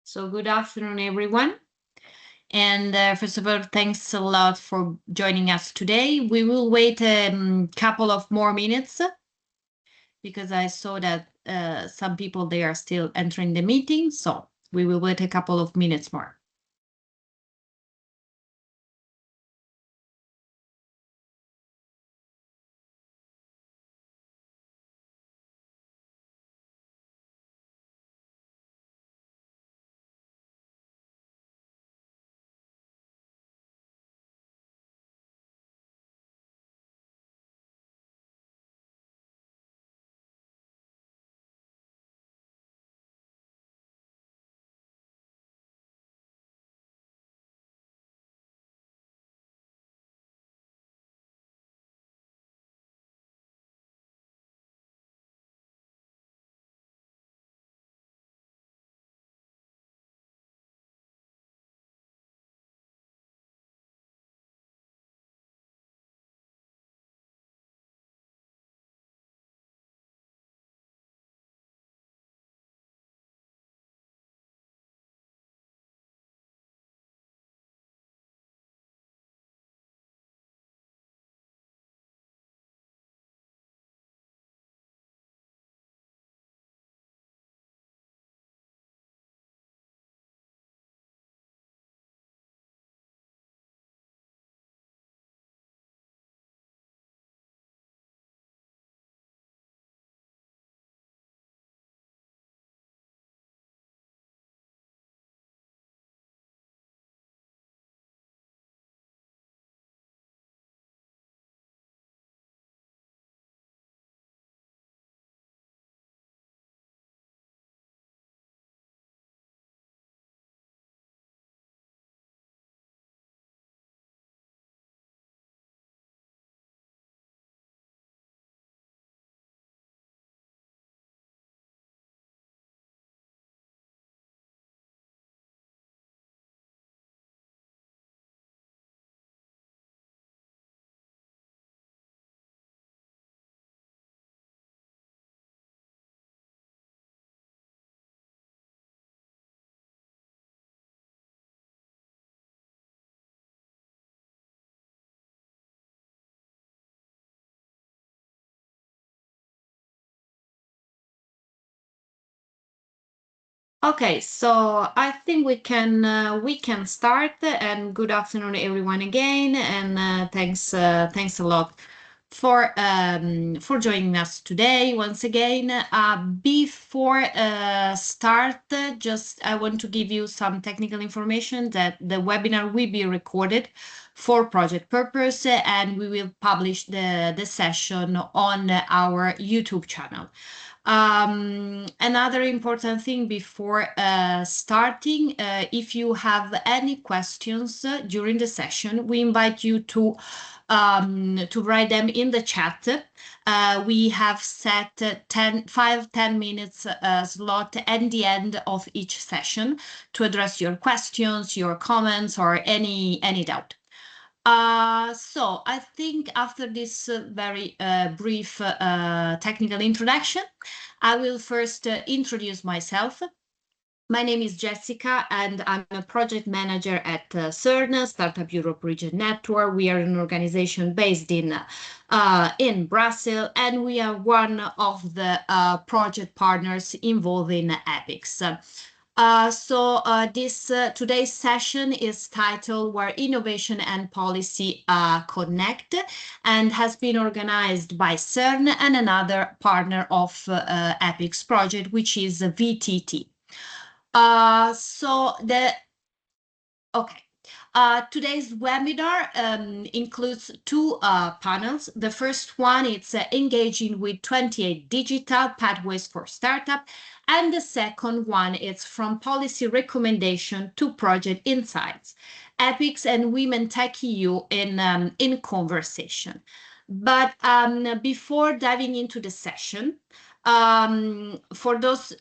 So good afternoon, everyone. And first of all, thanks a lot for joining us today. We will wait a couple of more minutes because I saw that some people they are still entering the meeting. So we will wait a couple of minutes more. Okay, so I think we can start. And good afternoon, everyone, again. And thanks a lot for joining us today once again. Before start, just I want to give you some technical information that the webinar will be recorded for project purpose, and we will publish the session on our YouTube channel. Another important thing before starting, if you have any questions during the session, we invite you to write them in the chat. We have set 5-10 minutes slot at the end of each session to address your questions, your comments, or any doubt. So I think after this very brief technical introduction, I will first introduce myself. My name is Jessica, and I'm a project manager at CERN, Startup Europe Region Network. We are an organization based in Brussels, and we are one of the project partners involved in EPICS. This today's session is titled "Where Innovation and Policy Connect," and has been organized by CERN and another partner of EPICS project, which is VTT. Okay. Today's webinar includes two panels. The first one is engaging with 28 digital pathways for startup, and the second one is from policy recommendation to project insights, EPICS and Women Tech EU in conversation. But before diving into the session, for those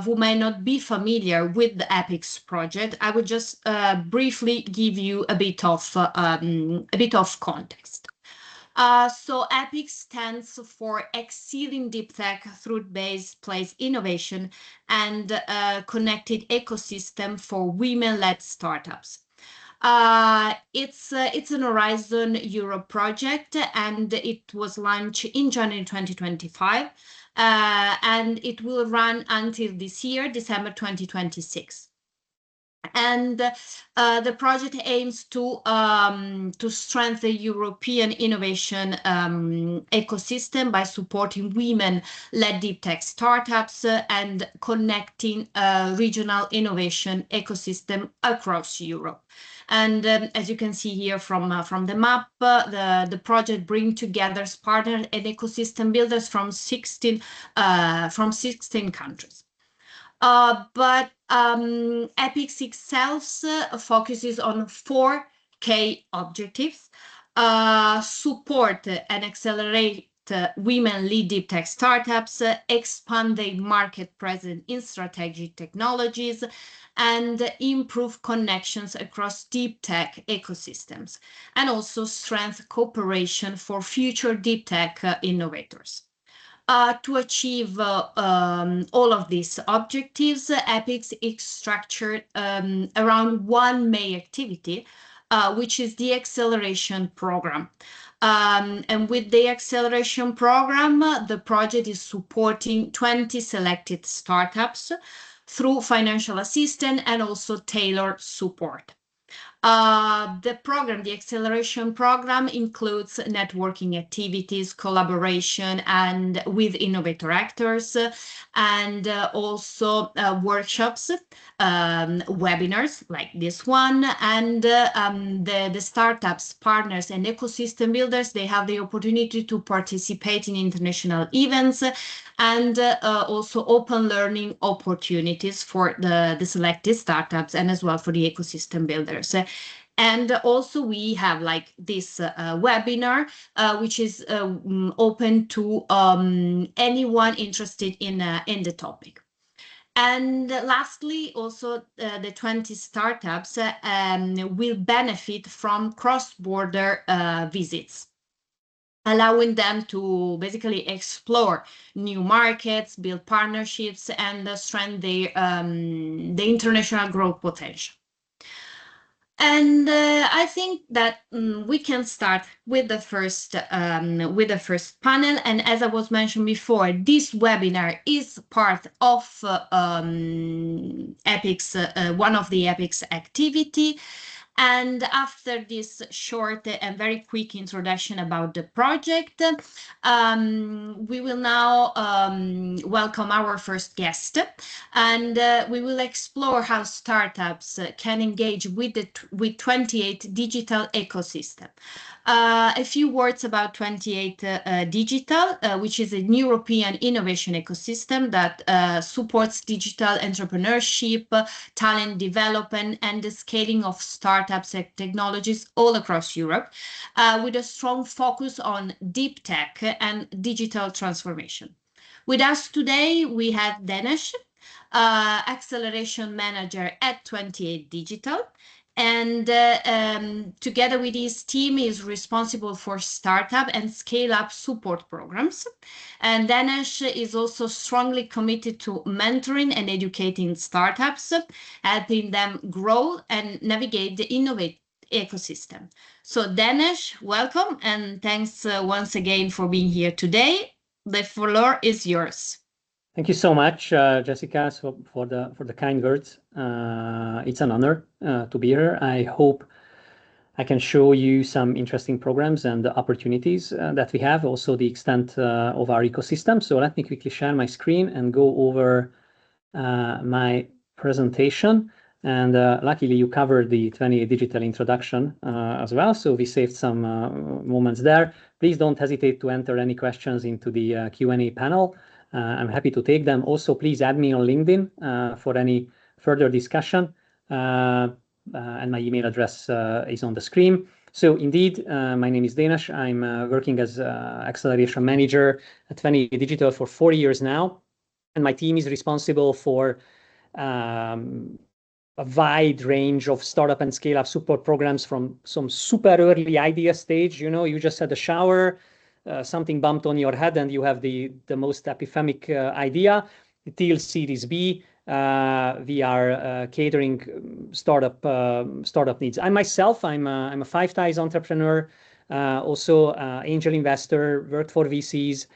who may not be familiar with the EPICS project, I would just briefly give you a bit of context. So EPIC stands for Excelling Deep Tech Through-Based Place Innovation and Connected Ecosystem for Women-Led Startups. It's an Horizon Europe project, and it was launched in January 2025, and it will run until this year, December 2026. And the project aims to strengthen European innovation ecosystem by supporting women-led deep tech startups and connecting regional innovation ecosystem across Europe. And as you can see here from the map, the project brings together partners and ecosystem builders from 16 countries. But EPIC itself focuses on 4 key objectives: support and accelerate women-led deep tech startups, expand their market presence in strategic technologies, and improve connections across deep tech ecosystems, and also strengthen cooperation for future deep tech innovators. To achieve all of these objectives, EPIC is structured around one main activity, which is the acceleration program. And with the acceleration program, the project is supporting 20 selected startups through financial assistance and also tailored support. The acceleration program includes networking activities, collaboration and with innovator actors, and also workshops, webinars like this one, and the startups, partners and ecosystem builders, they have the opportunity to participate in international events and also open learning opportunities for the selected startups and as well for the ecosystem builders. And also we have like this webinar, which is open to anyone interested in the topic. And lastly, also the 20 startups will benefit from cross-border visits, allowing them to basically explore new markets, build partnerships, and strengthen the international growth potential. And I think that we can start with the first panel. And as I was mentioned before, this webinar is part of EPIC's one of the EPIC's activity. And after this short and very quick introduction about the project, we will now welcome our first guest, and we will explore how startups can engage with 28 Digital ecosystem. A few words about 28 Digital, which is an European innovation ecosystem that supports digital entrepreneurship, talent development, and the scaling of startups and technologies all across Europe, with a strong focus on deep tech and digital transformation. With us today, we have Denesh, acceleration manager at 28 Digital. And together with his team, is responsible for startup and scale-up support programs. And Denesh is also strongly committed to mentoring and educating startups, helping them grow and navigate the innovate ecosystem. So Denesh, welcome, and thanks once again for being here today. The floor is yours. Thank you so much, Jessica, for the kind words. It's an honor to be here. I hope I can show you some interesting programs and the opportunities that we have, also the extent of our ecosystem. So let me quickly share my screen and go over my presentation. And luckily, you covered the 28 Digital introduction as well, so we saved some moments there. Please don't hesitate to enter any questions into the Q&A panel. I'm happy to take them. Also, please add me on LinkedIn for any further discussion. And my email address is on the screen. So indeed, my name is Denesh. I'm working as acceleration manager at 28 Digital for 4 years now. And my team is responsible for a wide range of startup and scale-up support programs, from some super early idea stage. You just had a shower, something bumped on your head, and you have the most epiphanic idea, till Series B. We are catering startup needs. I myself, I'm a Five Ties entrepreneur, also angel investor, worked for VCs,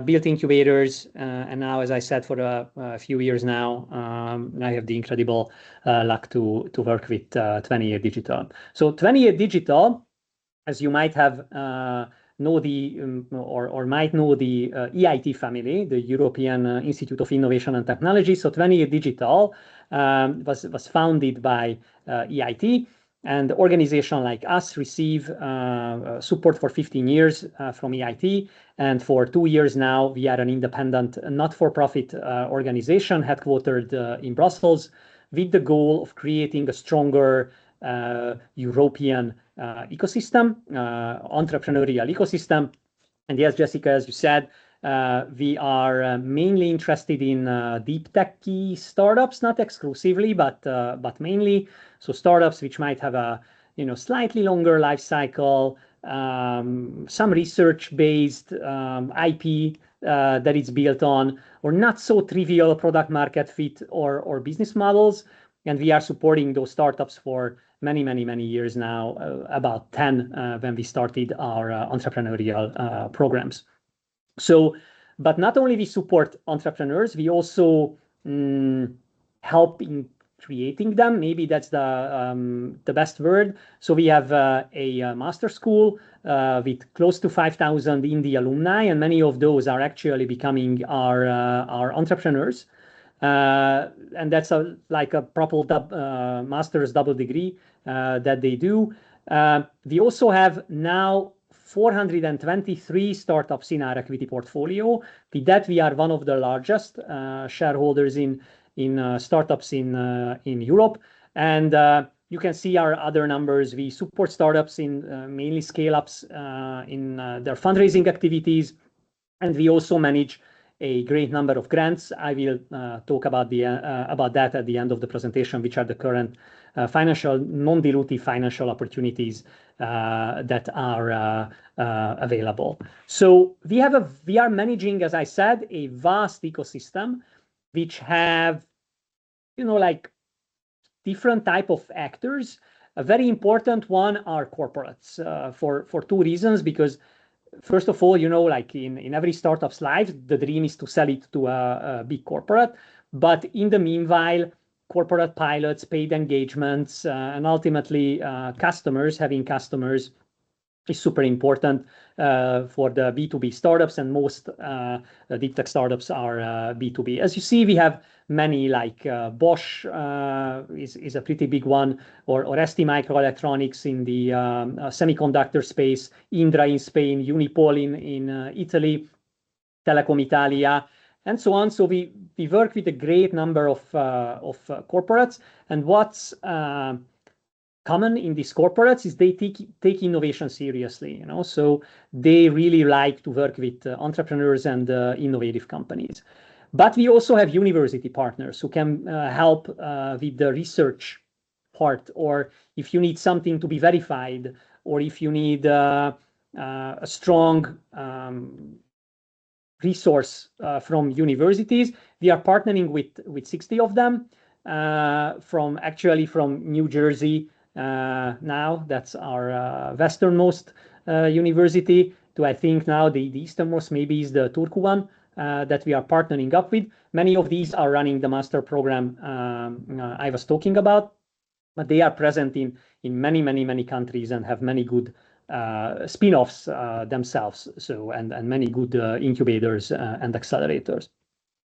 built incubators, and now, as I said, for a few years now, I have the incredible luck to work with 28 Digital. So 28 Digital, as you might have know or might know the EIT family, the European Institute of Innovation and Technology. So 28 Digital was founded by EIT. And organizations like us receive support for 15 years from EIT. And for 2 years now, we are an independent, not-for-profit organization headquartered in Brussels, with the goal of creating a stronger European ecosystem, entrepreneurial ecosystem. And yes, Jessica, as you said, we are mainly interested in deep techy startups, not exclusively, but mainly. So startups which might have a slightly longer life cycle, some research-based IP that it's built on, or not so trivial product market fit or business models. And we are supporting those startups for many, many, many years now, about 10 when we started our entrepreneurial programs. So, but not only we support entrepreneurs, we also help in creating them. Maybe that's the best word. So we have a master school with close to 5,000 in the alumni, and many of those are actually becoming our entrepreneurs. And that's like a proper master's double degree that they do. We also have now 423 startups in our equity portfolio. With that, we are one of the largest shareholders in startups in Europe. And you can see our other numbers. We support startups in mainly scale-ups in their fundraising activities, and we also manage a great number of grants. I will talk about that at the end of the presentation, which are the current non-dilutive financial opportunities that are available. So we are managing, as I said, a vast ecosystem which have like different type of actors. A very important one are corporates for two reasons. Because first of all, like in every startup's life, the dream is to sell it to a big corporate. But in the meanwhile, corporate pilots, paid engagements, and ultimately having customers is super important for the B2B startups, and most deep tech startups are B2B. As you see, we have many, like Bosch is a pretty big one, or STMicroelectronics in the semiconductor space, Indra in Spain, Unipol in Italy, Telecom Italia, and so on. So we work with a great number of corporates, and what's common in these corporates is they take innovation seriously. So they really like to work with entrepreneurs and innovative companies. But we also have university partners who can help with the research part, or if you need something to be verified, or if you need a strong resource from universities. We are partnering with 60 of them from New Jersey. Now that's our westernmost university, to I think now the easternmost maybe is the Turku one that we are partnering up with. Many of these are running the master program I was talking about, but they are present in many countries and have many good spin-offs themselves. So and many good incubators and accelerators.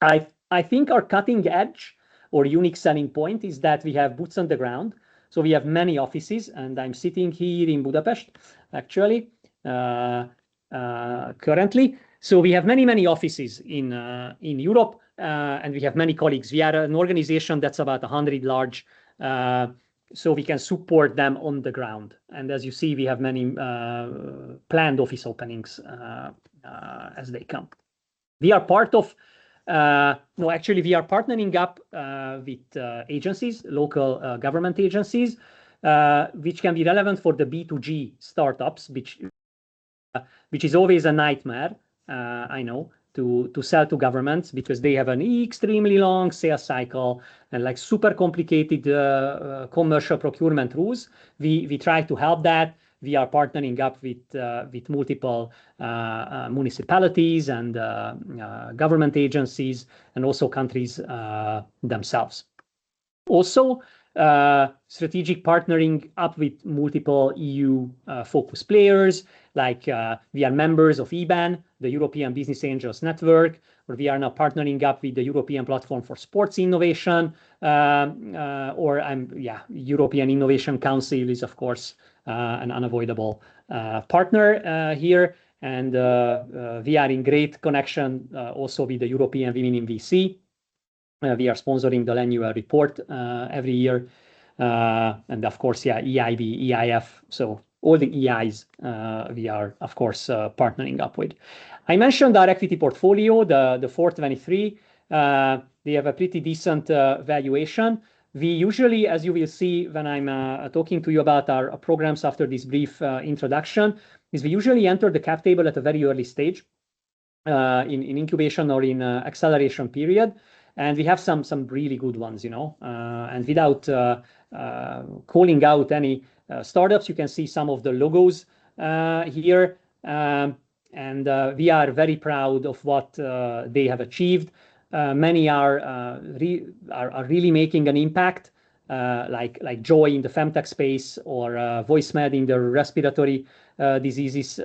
I think our cutting edge or unique selling point is that we have boots on the ground. So we have many offices, and I'm sitting here in Budapest, actually, currently. So we have many offices in Europe, and we have many colleagues. We are an organization that's about 100 large, so we can support them on the ground. And as you see, we have many planned office openings as they come. We are part of No, actually, we are partnering up with agencies, local government agencies, which can be relevant for the B2G startups, which is always a nightmare, I know, to sell to governments because they have an extremely long sales cycle and like super complicated commercial procurement rules. We try to help that. We are partnering up with multiple municipalities and government agencies and also countries themselves. Also, strategic partnering up with multiple EU focus players, like we are members of EBAN, the European Business Angels Network, or we are now partnering up with the European Platform for Sports Innovation, European Innovation Council is, of course, an unavoidable partner here. And we are in great connection also with the European Women in VC. We are sponsoring the annual report every year. And of course, EIB, EIF. So all the EIs we are, of course, partnering up with. I mentioned our equity portfolio, the 423. They have a pretty decent valuation. We usually, as you will see when I'm talking to you about our programs after this brief introduction, is we usually enter the cap table at a very early stage in incubation or in acceleration period. And we have some really good ones, and without calling out any startups, you can see some of the logos here. And we are very proud of what they have achieved. Many are really making an impact, like Joy in the femtech space or VoiceMed in the respiratory diseases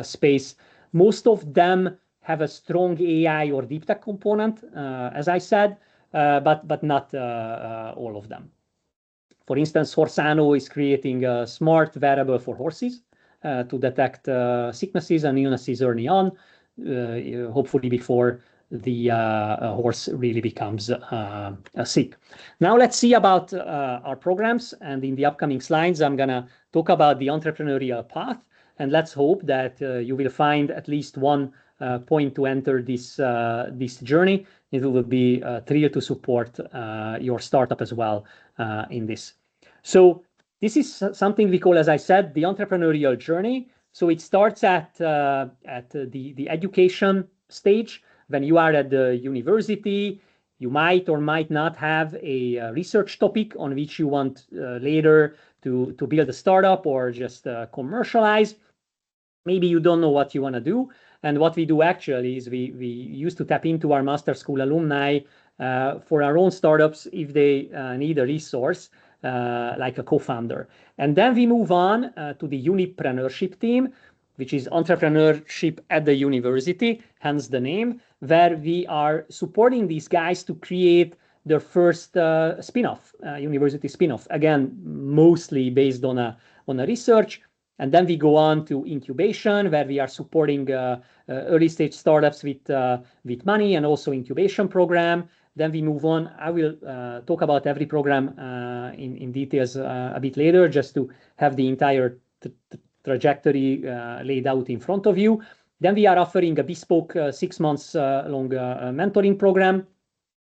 space. Most of them have a strong AI or deep tech component, as I said, but not all of them. For instance, Horsano is creating a smart wearable for horses to detect sicknesses and illnesses early on, hopefully before the horse really becomes sick. Now let's see about our programs. And in the upcoming slides, I'm going to talk about the entrepreneurial path. And let's hope that you will find at least one point to enter this journey. It will be thrilled to support your startup as well in this. So this is something we call, as I said, the entrepreneurial journey. So it starts at the education stage. When you are at the university, you might or might not have a research topic on which you want later to build a startup or just commercialize. Maybe you don't know what you want to do. And what we do actually is we used to tap into our master school alumni for our own startups if they need a resource, like a co-founder. And then we move on to the Unipreneurship team, which is entrepreneurship at the university, hence the name, where we are supporting these guys to create their first spin-off, university spin-off, again, mostly based on a research. And then we go on to incubation, where we are supporting early stage startups with money and also incubation program. Then we move on. I will talk about every program in details a bit later, just to have the entire trajectory laid out in front of you. Then we are offering a bespoke 6 months long mentoring program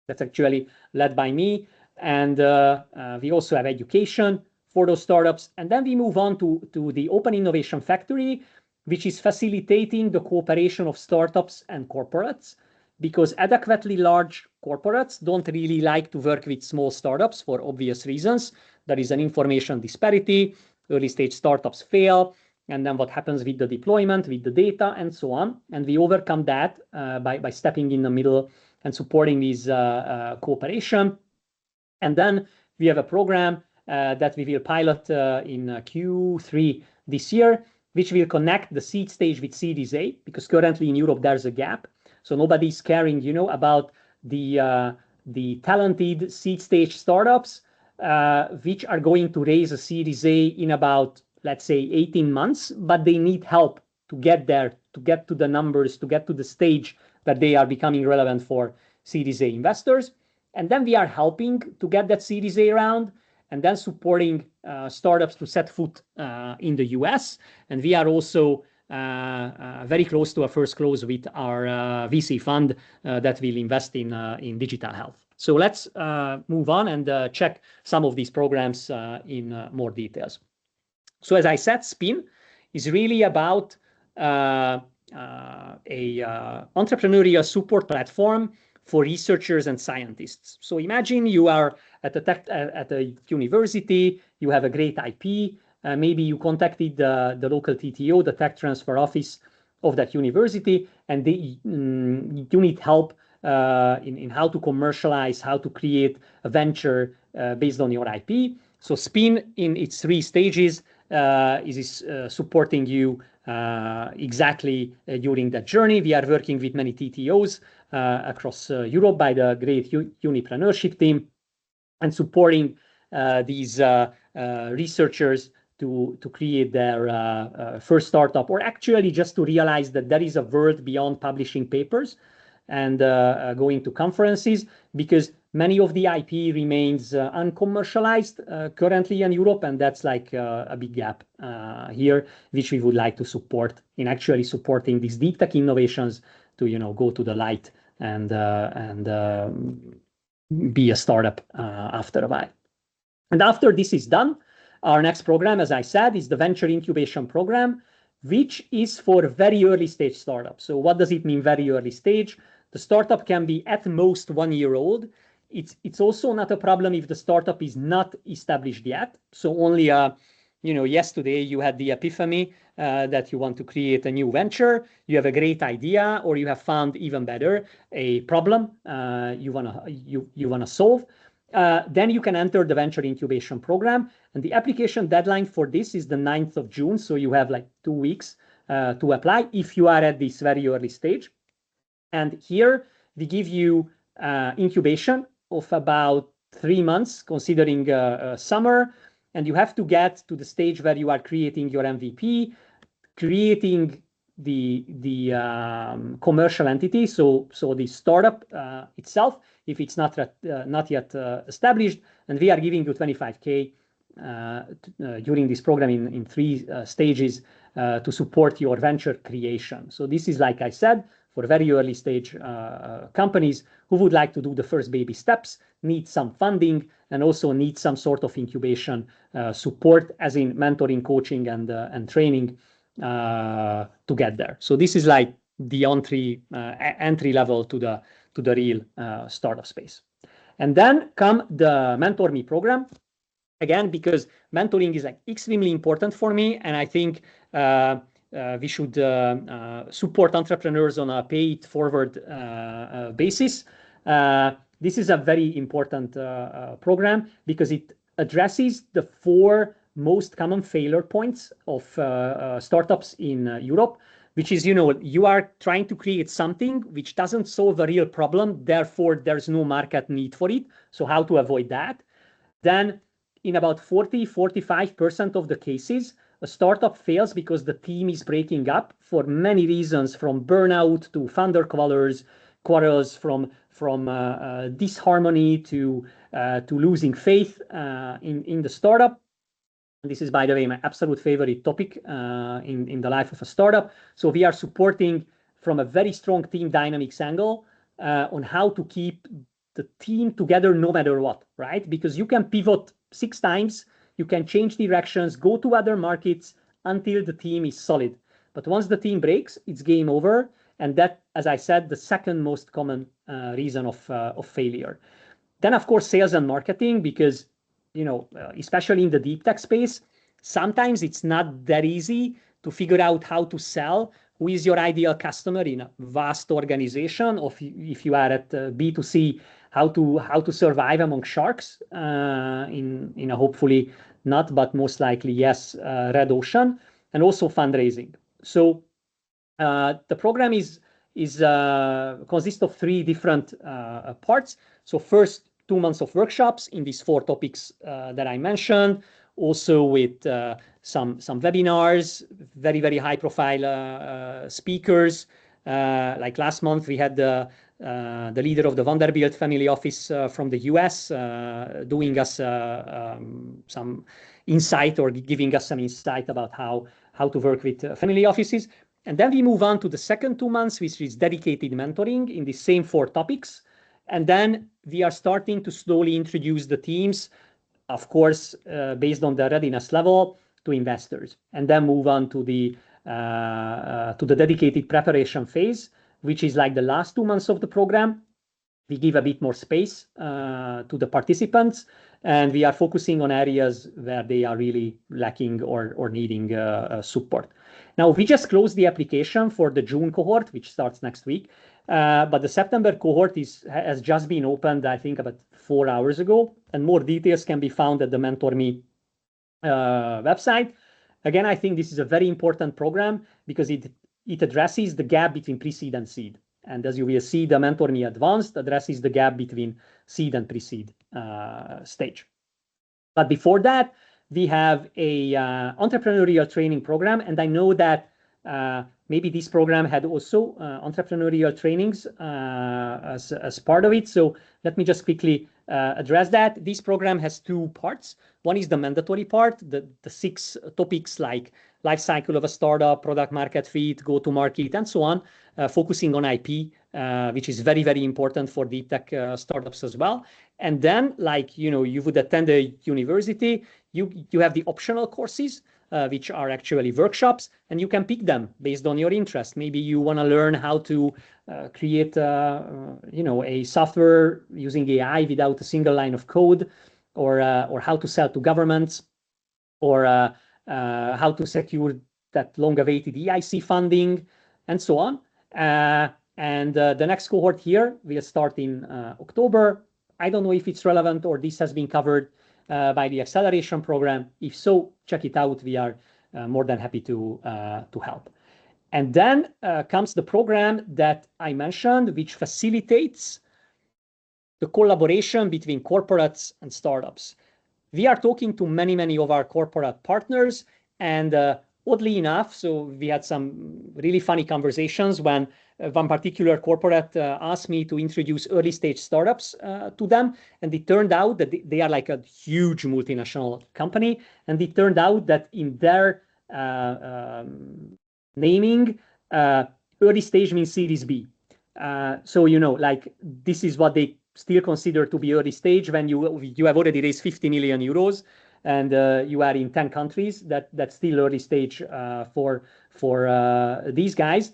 that's actually led by me. And we also have education for those startups. And then we move on to the Open Innovation Factory, which is facilitating the cooperation of startups and corporates, because adequately large corporates don't really like to work with small startups for obvious reasons. There is an information disparity, early stage startups fail, and then what happens with the deployment, with the data, and so on. And we overcome that by stepping in the middle and supporting these cooperation. And then we have a program that we will pilot in Q3 this year, which will connect the seed stage with Series A, because currently in Europe there's a gap. So nobody's caring, about the talented seed stage startups, which are going to raise a Series A in about, let's say, 18 months, but they need help to get there, to get to the numbers, to get to the stage that they are becoming relevant for Series A investors. And then we are helping to get that Series A round, and then supporting startups to set foot in the US. And we are also very close to a first close with our VC fund that will invest in digital health. So let's move on and check some of these programs in more details. So as I said, SPIN is really about a entrepreneurial support platform for researchers and scientists. So imagine you are at a university, you have a great IP, maybe you contacted the local TTO, the tech transfer office of that university, and you need help in how to commercialize, how to create a venture based on your IP. So SPIN in its 3 stages is supporting you exactly during that journey. We are working with many TTOs across Europe by the great Unipreneurship team and supporting these researchers to create their first startup, or actually just to realize that there is a world beyond publishing papers and going to conferences, because many of the IP remains uncommercialized currently in Europe, and that's like a big gap here, which we would like to support in actually supporting these deep tech innovations to go to the light and be a startup after a while. And after this is done, our next program, as I said, is the Venture Incubation Program, which is for very early stage startups. So what does it mean, very early stage? The startup can be at most 1 year old. It's also not a problem if the startup is not established yet. So only, yesterday you had the epiphany that you want to create a new venture. You have a great idea, or you have found, even better, a problem you wanna solve. Then you can enter the Venture Incubation Program, and the application deadline for this is the 9th of June. So you have like 2 weeks to apply if you are at this very early stage. And here we give you incubation of about 3 months, considering summer, and you have to get to the stage where you are creating your MVP, creating the commercial entity, so the startup itself, if it's not yet established, and we are giving you 25K during this program in 3 stages to support your venture creation. So this is, like I said, for very early stage companies who would like to do the first baby steps, need some funding, and also need some sort of incubation support, as in mentoring, coaching, and training to get there. So this is like the entry level to the real startup space. And then come the Mentor Me program. Again, because mentoring is like extremely important for me, and I think we should support entrepreneurs on a pay-it-forward basis. This is a very important program because it addresses the 4 most common failure points of startups in Europe, which is, you are trying to create something which doesn't solve a real problem, therefore there's no market need for it. So how to avoid that? Then in about 40-45% of the cases, a startup fails because the team is breaking up for many reasons, from burnout to founder quarrels, from disharmony to losing faith in the startup. This is, by the way, my absolute favorite topic in the life of a startup. So we are supporting from a very strong team dynamics angle on how to keep the team together no matter what, right? Because you can pivot 6 times, you can change directions, go to other markets until the team is solid. But once the team breaks, it's game over. And that, as I said, the second most common reason of failure. Then, of course, sales and marketing, because, especially in the deep tech space, sometimes it's not that easy to figure out how to sell, who is your ideal customer in a vast organization, or if you are at B2C, how to survive among sharks in a hopefully not, but most likely yes, red ocean, and also fundraising. So the program consists of 3 different parts. So first, 2 months of workshops in these 4 topics that I mentioned, also with some webinars, very, very high profile speakers. Like last month, we had the leader of the Vanderbilt family office from the US doing us some insight, or giving us some insight about how how to work with family offices. And then we move on to the second 2 months, which is dedicated mentoring in the same 4 topics. And then we are starting to slowly introduce the teams, of course, based on the readiness level, to investors, and then move on to the dedicated preparation phase, which is like the last 2 months of the program. We give a bit more space to the participants, and we are focusing on areas where they are really lacking or needing support. Now, we just closed the application for the June cohort, which starts next week. But the September cohort has just been opened, I think, about 4 hours ago, and more details can be found at the MentorMe website. Again, I think this is a very important program because it addresses the gap between pre-seed and seed. And as you will see, the MentorMe Advanced addresses the gap between seed and pre-seed stage. But before that, we have a entrepreneurial training program, and I know that maybe this program had also entrepreneurial trainings as part of it. So let me just quickly address that. This program has 2 parts. One is the mandatory part, the 6 topics like life cycle of a startup, product market fit, go to market, and so on, focusing on IP, which is very, very important for deep tech startups as well. And then, like, you would attend a university, you have the optional courses, which are actually workshops, and you can pick them based on your interest. Maybe you want to learn how to create, a software using AI without a single line of code, or how to sell to governments, or how to secure that long-awaited EIC funding, and so on. And the next cohort here will start in October. I don't know if it's relevant or this has been covered by the acceleration program. If so, check it out. We are more than happy to help. And then comes the program that I mentioned, which facilitates the collaboration between corporates and startups. We are talking to many, many of our corporate partners, and oddly enough, so we had some really funny conversations when one particular corporate asked me to introduce early stage startups to them, and it turned out that they are like a huge multinational company, and it turned out that in their naming, early stage means Series B. So like this is what they still consider to be early stage when you have already raised 50 million euros and you are in 10 countries. That's still early stage for these guys.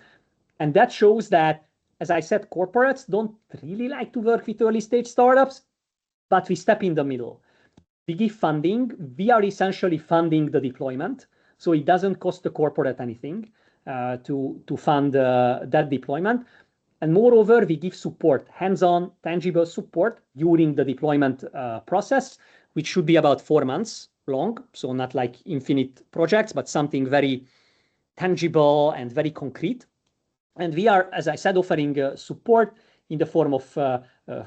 And that shows that, as I said, corporates don't really like to work with early stage startups, but we step in the middle. We give funding. We are essentially funding the deployment. So it doesn't cost the corporate anything to fund that deployment. And moreover, we give support, hands-on, tangible support during the deployment process, which should be about 4 months long. So not like infinite projects, but something very tangible and very concrete. And we are, as I said, offering support in the form of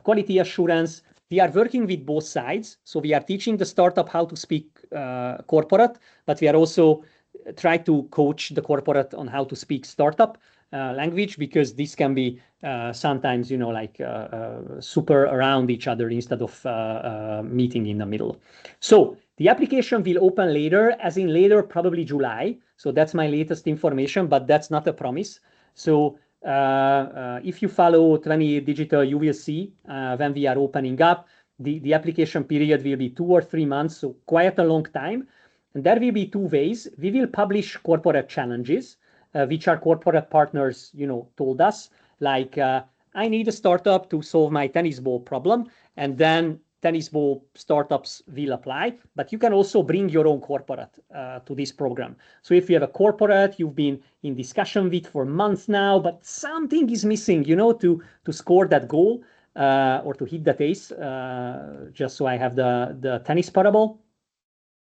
quality assurance. We are working with both sides. So we are teaching the startup how to speak corporate, but we are also trying to coach the corporate on how to speak startup language, because this can be sometimes, super around each other instead of meeting in the middle. So the application will open later, as in later, probably July. So that's my latest information, but that's not a promise. So if you follow 20 Digital, you will see when we are opening up, the application period will be 2 or 3 months, so quite a long time. And there will be 2 ways. We will publish corporate challenges, which our corporate partners, told us, like, I need a startup to solve my tennis ball problem. And then tennis ball startups will apply, but you can also bring your own corporate to this program. So if you have a corporate you've been in discussion with for months now, but something is missing, to score that goal or to hit that ace, just so I have the tennis parable,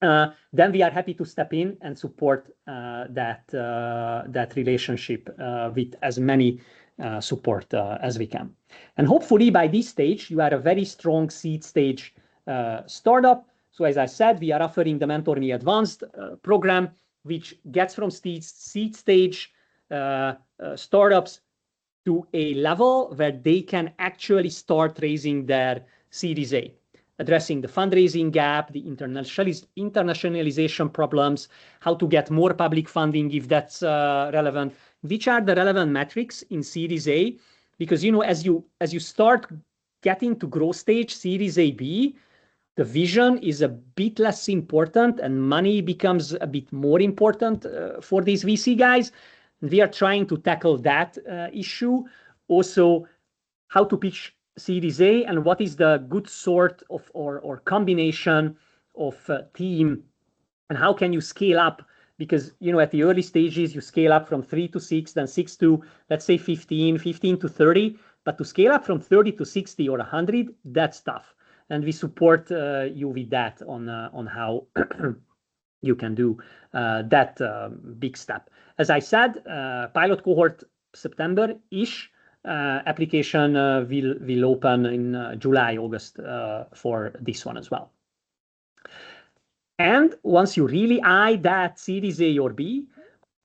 then we are happy to step in and support that relationship with as many support as we can. And hopefully by this stage, you are a very strong seed stage startup. So as I said, we are offering the MentorMe Advanced program, which gets from seed stage startups to a level where they can actually start raising their Series A. addressing the fundraising gap, the internationalization problems, how to get more public funding if that's relevant, which are the relevant metrics in Series A. Because, you know, as you start getting to growth stage, Series A, B, the vision is a bit less important and money becomes a bit more important for these VC guys. We are trying to tackle that issue. Also, how to pitch Series A and what is the good sort of or combination of team, and how can you scale up? Because, you know, at the early stages, you scale up from 3 to 6, then 6 to, let's say, 15, 15 to 30. But to scale up from 30 to 60 or 100, that's tough. And we support you with that on how you can do that big step. As I said, pilot cohort September-ish, application will open in July, August for this one as well. And once you really eye that Series A or B,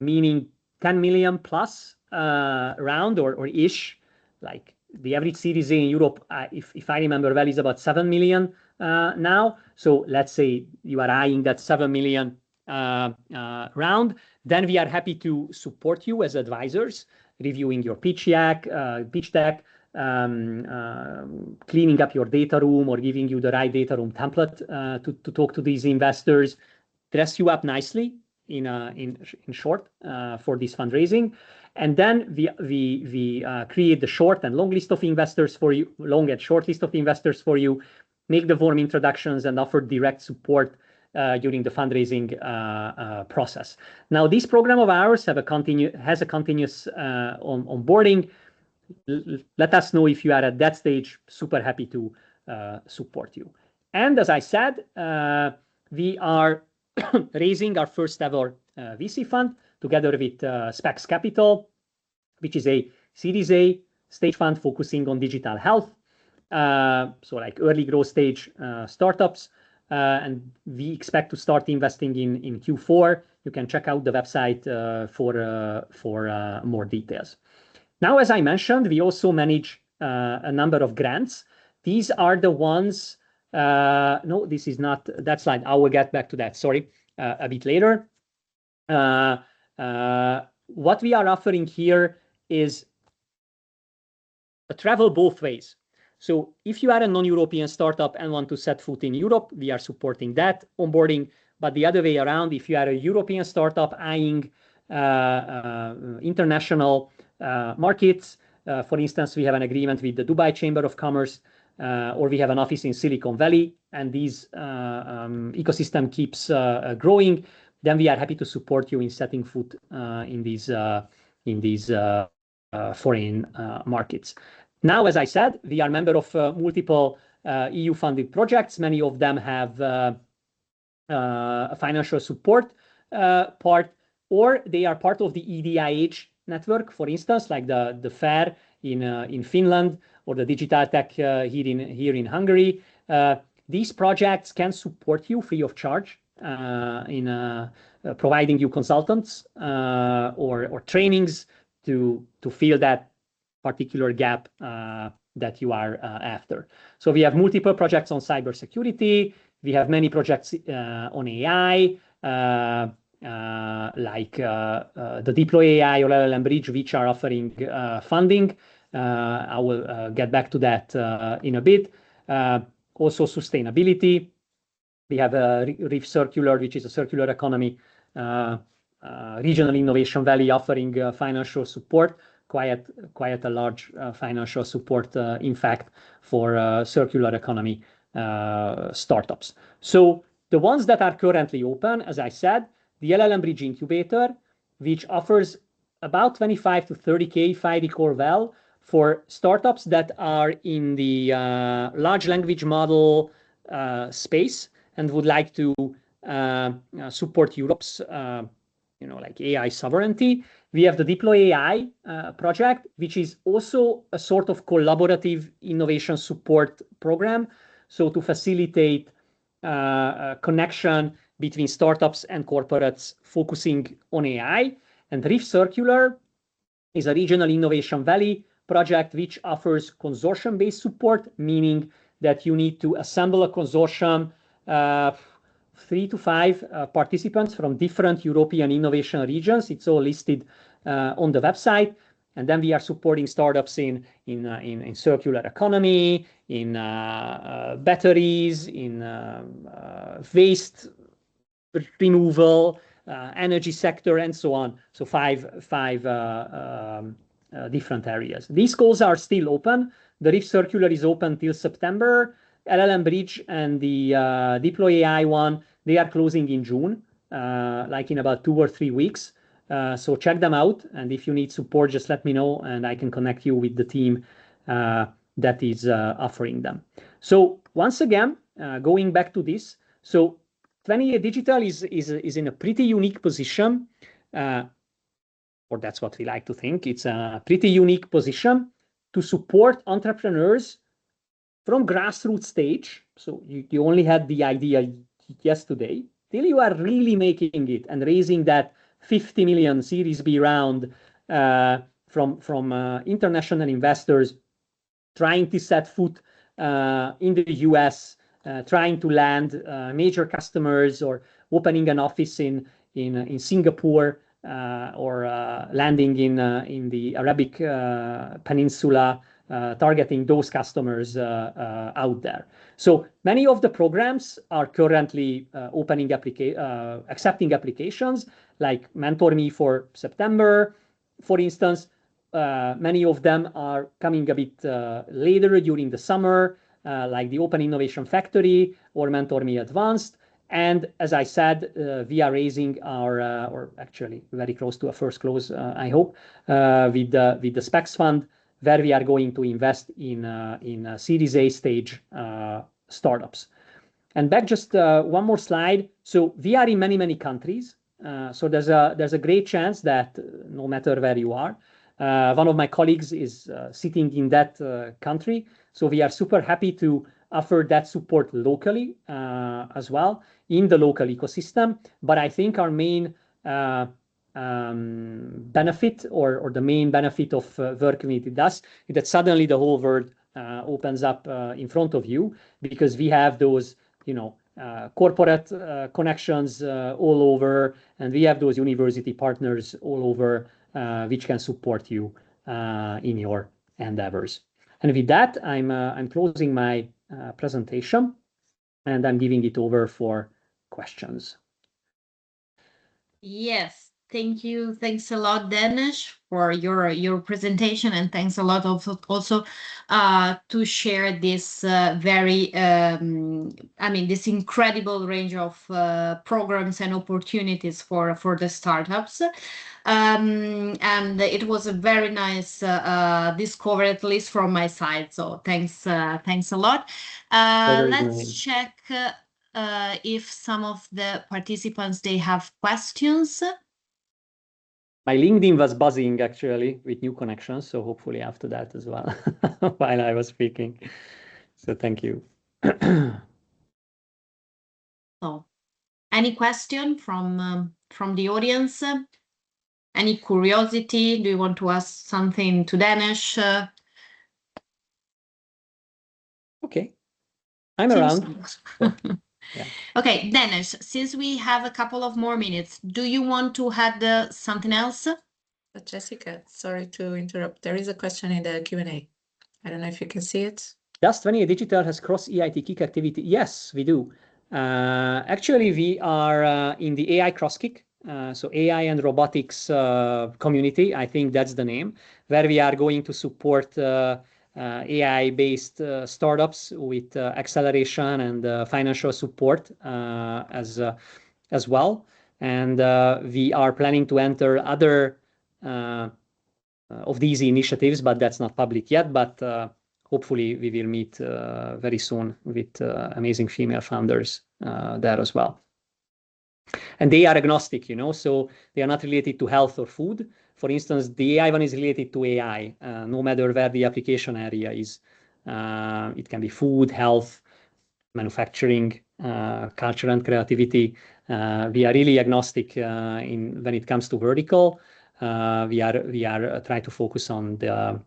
meaning 10 million plus round or ish, like the average Series A in Europe, if I remember well, is about 7 million now. So let's say you are eyeing that 7 million round, then we are happy to support you as advisors, reviewing your pitch deck, cleaning up your data room or giving you the right data room template to talk to these investors, dress you up nicely in short for this fundraising. And then we create the short and long list of investors for you, long and short list of investors for you, make the warm introductions and offer direct support during the fundraising process. Now, this program of ours has a continuous onboarding. Let us know if you are at that stage. Super happy to support you. And as I said, we are raising our first ever VC fund together with Specs Capital, which is a Series A stage fund focusing on digital health. So like early growth stage startups. And we expect to start investing in Q4. You can check out the website for more details. Now, as I mentioned, we also manage a number of grants. These are the ones, no, this is not that slide. I will get back to that, sorry, a bit later. What we are offering here is a travel both ways. So if you are a non-European startup and want to set foot in Europe, we are supporting that onboarding. But the other way around, if you are a European startup eyeing international markets, for instance, we have an agreement with the Dubai Chamber of Commerce, or we have an office in Silicon Valley, and this ecosystem keeps growing, then we are happy to support you in setting foot in these foreign markets. Now, as I said, we are member of multiple EU-funded projects. Many of them have a financial support part, or they are part of the EDIH network, for instance, like the FAIR in Finland or the Digital Tech here in Hungary. These projects can support you free of charge in providing you consultants or trainings to fill that particular gap that you are after. So we have multiple projects on cybersecurity. We have many projects on AI, like the Deploy AI or LLM Bridge, which are offering funding. I will get back to that in a bit. Also sustainability. We have Reef Circular, which is a circular economy regional innovation valley offering financial support, quite a large financial support, in fact, for circular economy startups. So the ones that are currently open, as I said, the LLM Bridge Incubator, which offers about 25 to 30K, if I recall well, for startups that are in the large language model space and would like to support Europe's like AI sovereignty. We have the Deploy AI project, which is also a sort of collaborative innovation support program. So to facilitate connection between startups and corporates focusing on AI. And Reef Circular is a regional innovation valley project which offers consortium-based support, meaning that you need to assemble a consortium, 3 to 5 participants from different European innovation regions. It's all listed on the website. And then we are supporting startups in circular economy, in batteries, in waste removal, energy sector, and so on. So five different areas. These calls are still open. The Rift Circular is open till September. LLM Bridge and the Deploy AI one, they are closing in June, like in about 2 or 3 weeks. So check them out. And if you need support, just let me know and I can connect you with the team that is offering them. So once again, going back to this, so 28 Digital is in a pretty unique position, or that's what we like to think. It's a pretty unique position to support entrepreneurs from grassroots stage. So you only had the idea yesterday till you are really making it and raising that 50 million Series B round from international investors, trying to set foot in the US, trying to land major customers or opening an office in Singapore or landing in the Arabic Peninsula, targeting those customers out there. So many of the programs are currently accepting applications, like MentorMe for September, for instance. Many of them are coming a bit later during the summer, like the Open Innovation Factory or MentorMe Advanced. And as I said, we are raising our, or actually very close to a first close, I hope, with the Specs Fund, where we are going to invest in Series A stage startups. And back just one more slide. So we are in many countries. So there's a great chance that no matter where you are, one of my colleagues is sitting in that country. So we are super happy to offer that support locally as well in the local ecosystem. But I think our main benefit or the main benefit of working with us is that suddenly the whole world opens up in front of you, because we have those, corporate connections all over, and we have those university partners all over which can support you in your endeavors. And with that, I'm closing my presentation and I'm giving it over for questions. Yes, thank you. Thanks a lot, Denis, for your presentation, and thanks a lot also to share this very, this incredible range of programs and opportunities for the startups. And it was a very nice discovery, at least from my side. So thanks a lot. Let's check if some of the participants, they have questions. My LinkedIn was buzzing actually with new connections, so hopefully after that as well while I was speaking. So thank you. So, any question from the audience? Any curiosity? Do you want to ask something to Denis? Okay, I'm around. Yeah. Okay, Denis, since we have a couple of more minutes, do you want to add something else? Jessica, sorry to interrupt. There is a question in the Q&A. I don't know if you can see it. Does 28 Digital has cross-EIT Kick activity? Yes, we do. Actually, we are in the AI CrossKick, so AI and robotics community, I think that's the name, where we are going to support AI-based startups with acceleration and financial support as well. And we are planning to enter other of these initiatives, but that's not public yet. But hopefully we will meet very soon with amazing female founders there as well. And they are agnostic, so they are not related to health or food. For instance, the AI one is related to AI, no matter where the application area is. It can be food, health, manufacturing, culture and creativity. We are really agnostic when it comes to vertical. We are trying to focus on the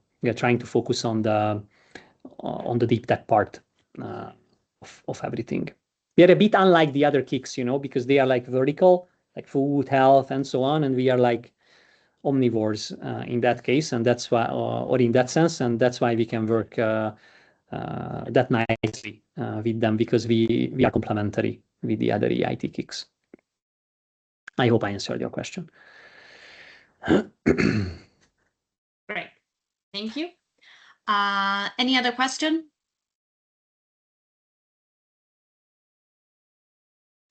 deep tech part of everything. We are a bit unlike the other KICs, because they are like vertical, like food, health, and so on, and we are like omnivores in that case, and that's why, or in that sense, and that's why we can work that nicely with them, because we are complementary with the other EIT KICs. I hope I answered your question. Great, thank you. Any other question?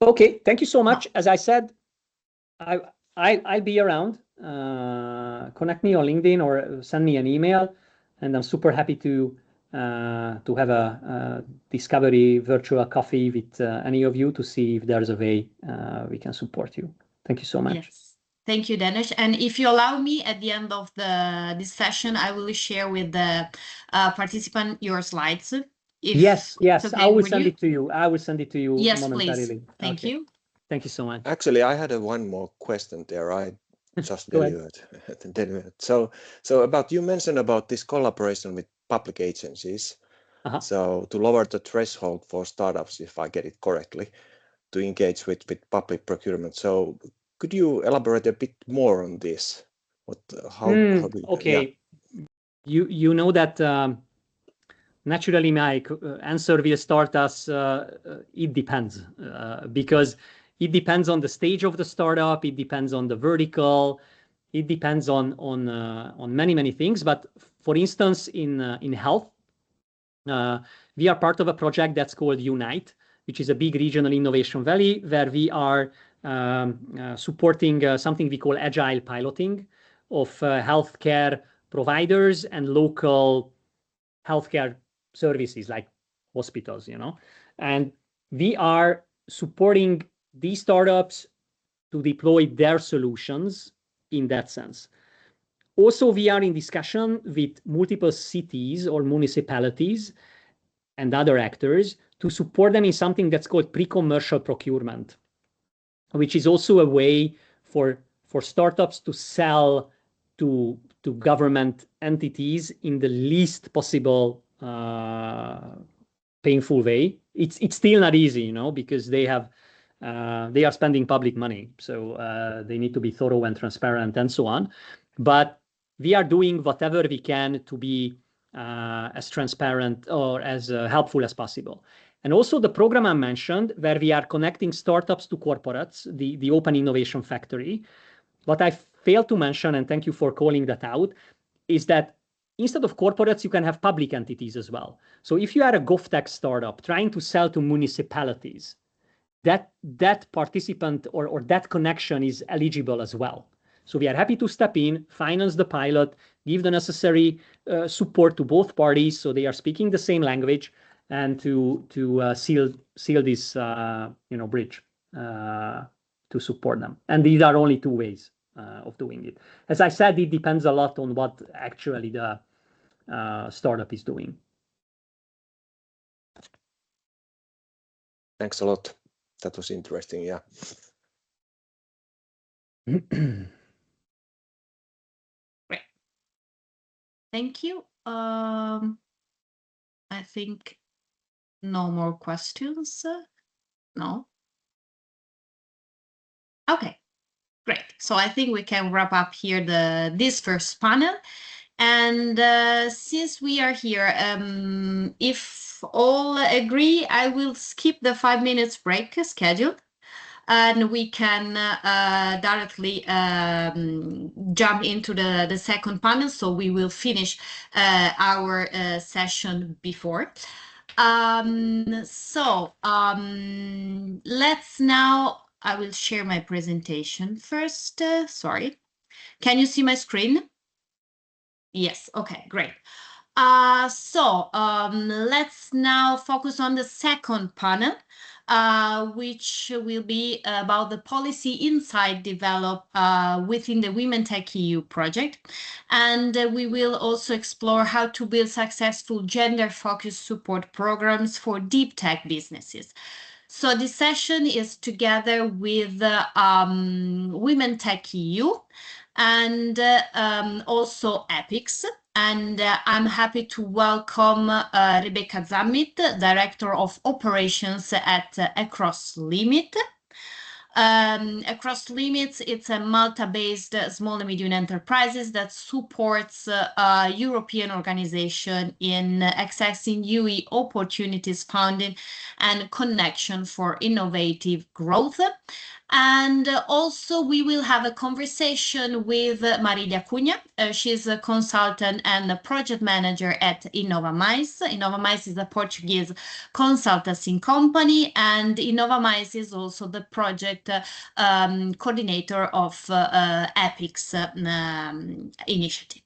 Okay, thank you so much. As I said, I'll be around. Connect me on LinkedIn or send me an email, and I'm super happy to have a discovery virtual coffee with any of you to see if there's a way we can support you. Thank you so much. Yes. Thank you, Dennis. And if you allow me, at the end of this session, I will share with the participant your slides. Yes, okay I will send it to you. I will send it to you yes, momentarily. Please. Thank you. Thank you so much. Actually, I had one more question there. I just Go delivered. So about, you mentioned about this collaboration with public agencies. So to lower the threshold for startups, if I get it correctly, to engage with public procurement. So could you elaborate a bit more on this? How do you, okay. Yeah. You know that naturally my answer will start as it depends, because it depends on the stage of the startup, it depends on the vertical, it depends on many things. But for instance, in health, we are part of a project that's called Unite, which is a big regional innovation valley, where we are supporting something we call agile piloting of healthcare providers and local healthcare services like hospitals, and we are supporting these startups to deploy their solutions in that sense. Also, we are in discussion with multiple cities or municipalities and other actors to support them in something that's called pre-commercial procurement, which is also a way for startups to sell to government entities in the least possible painful way. It's still not easy, because they are spending public money, so they need to be thorough and transparent and so on. But we are doing whatever we can to be as transparent or as helpful as possible. And also the program I mentioned, where we are connecting startups to corporates, the Open Innovation Factory. What I failed to mention, and thank you for calling that out, is that instead of corporates, you can have public entities as well. So if you are a GovTech startup trying to sell to municipalities, that participant or that connection is eligible as well. So we are happy to step in, finance the pilot, give the necessary support to both parties so they are speaking the same language, and to seal this bridge to support them. And these are only two ways of doing it. As I said, it depends a lot on what actually the startup is doing. Thanks a lot. That was interesting. Yeah. Great. Thank you. I think no more questions. No. Okay, great. So I think we can wrap up here this first panel. And since we are here, if all agree, I will skip the 5 minutes break scheduled, and we can directly jump into the second panel. So we will finish our session before. Let's now, I will share my presentation first. Sorry. Can you see my screen? Yes, okay, great. Let's now focus on the second panel, which will be about the policy insight developed within the Women Tech EU project. And we will also explore how to build successful gender-focused support programs for deep tech businesses. So this session is together with Women Tech EU. and also EPICS. And I'm happy to welcome Rebecca Zammit, Director of Operations at Across Limit. Across Limits, it's a Malta-based small and medium enterprises that supports a European organization in accessing UE opportunities, funding, and connection for innovative growth. And also we will have a conversation with Marilia Cunha. She's a consultant and a project manager at Innova Mais. Innova Mais is a Portuguese consultancy company, and Innova Mais is also the project coordinator of EPICS initiative.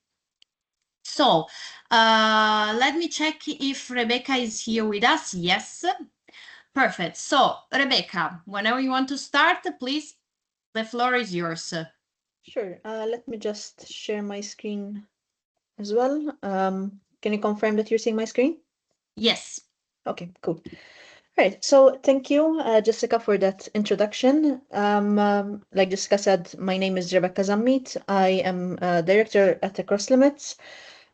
So let me check if Rebecca is here with us. Yes. Perfect. So, Rebecca, whenever you want to start, please, the floor is yours. Sure. Let me just share my screen as well. Can you confirm that you're seeing my screen? Yes. Okay, cool. All right. So thank you, Jessica, for that introduction. Like Jessica said, my name is Rebecca Zammit. I am director at Across Limits.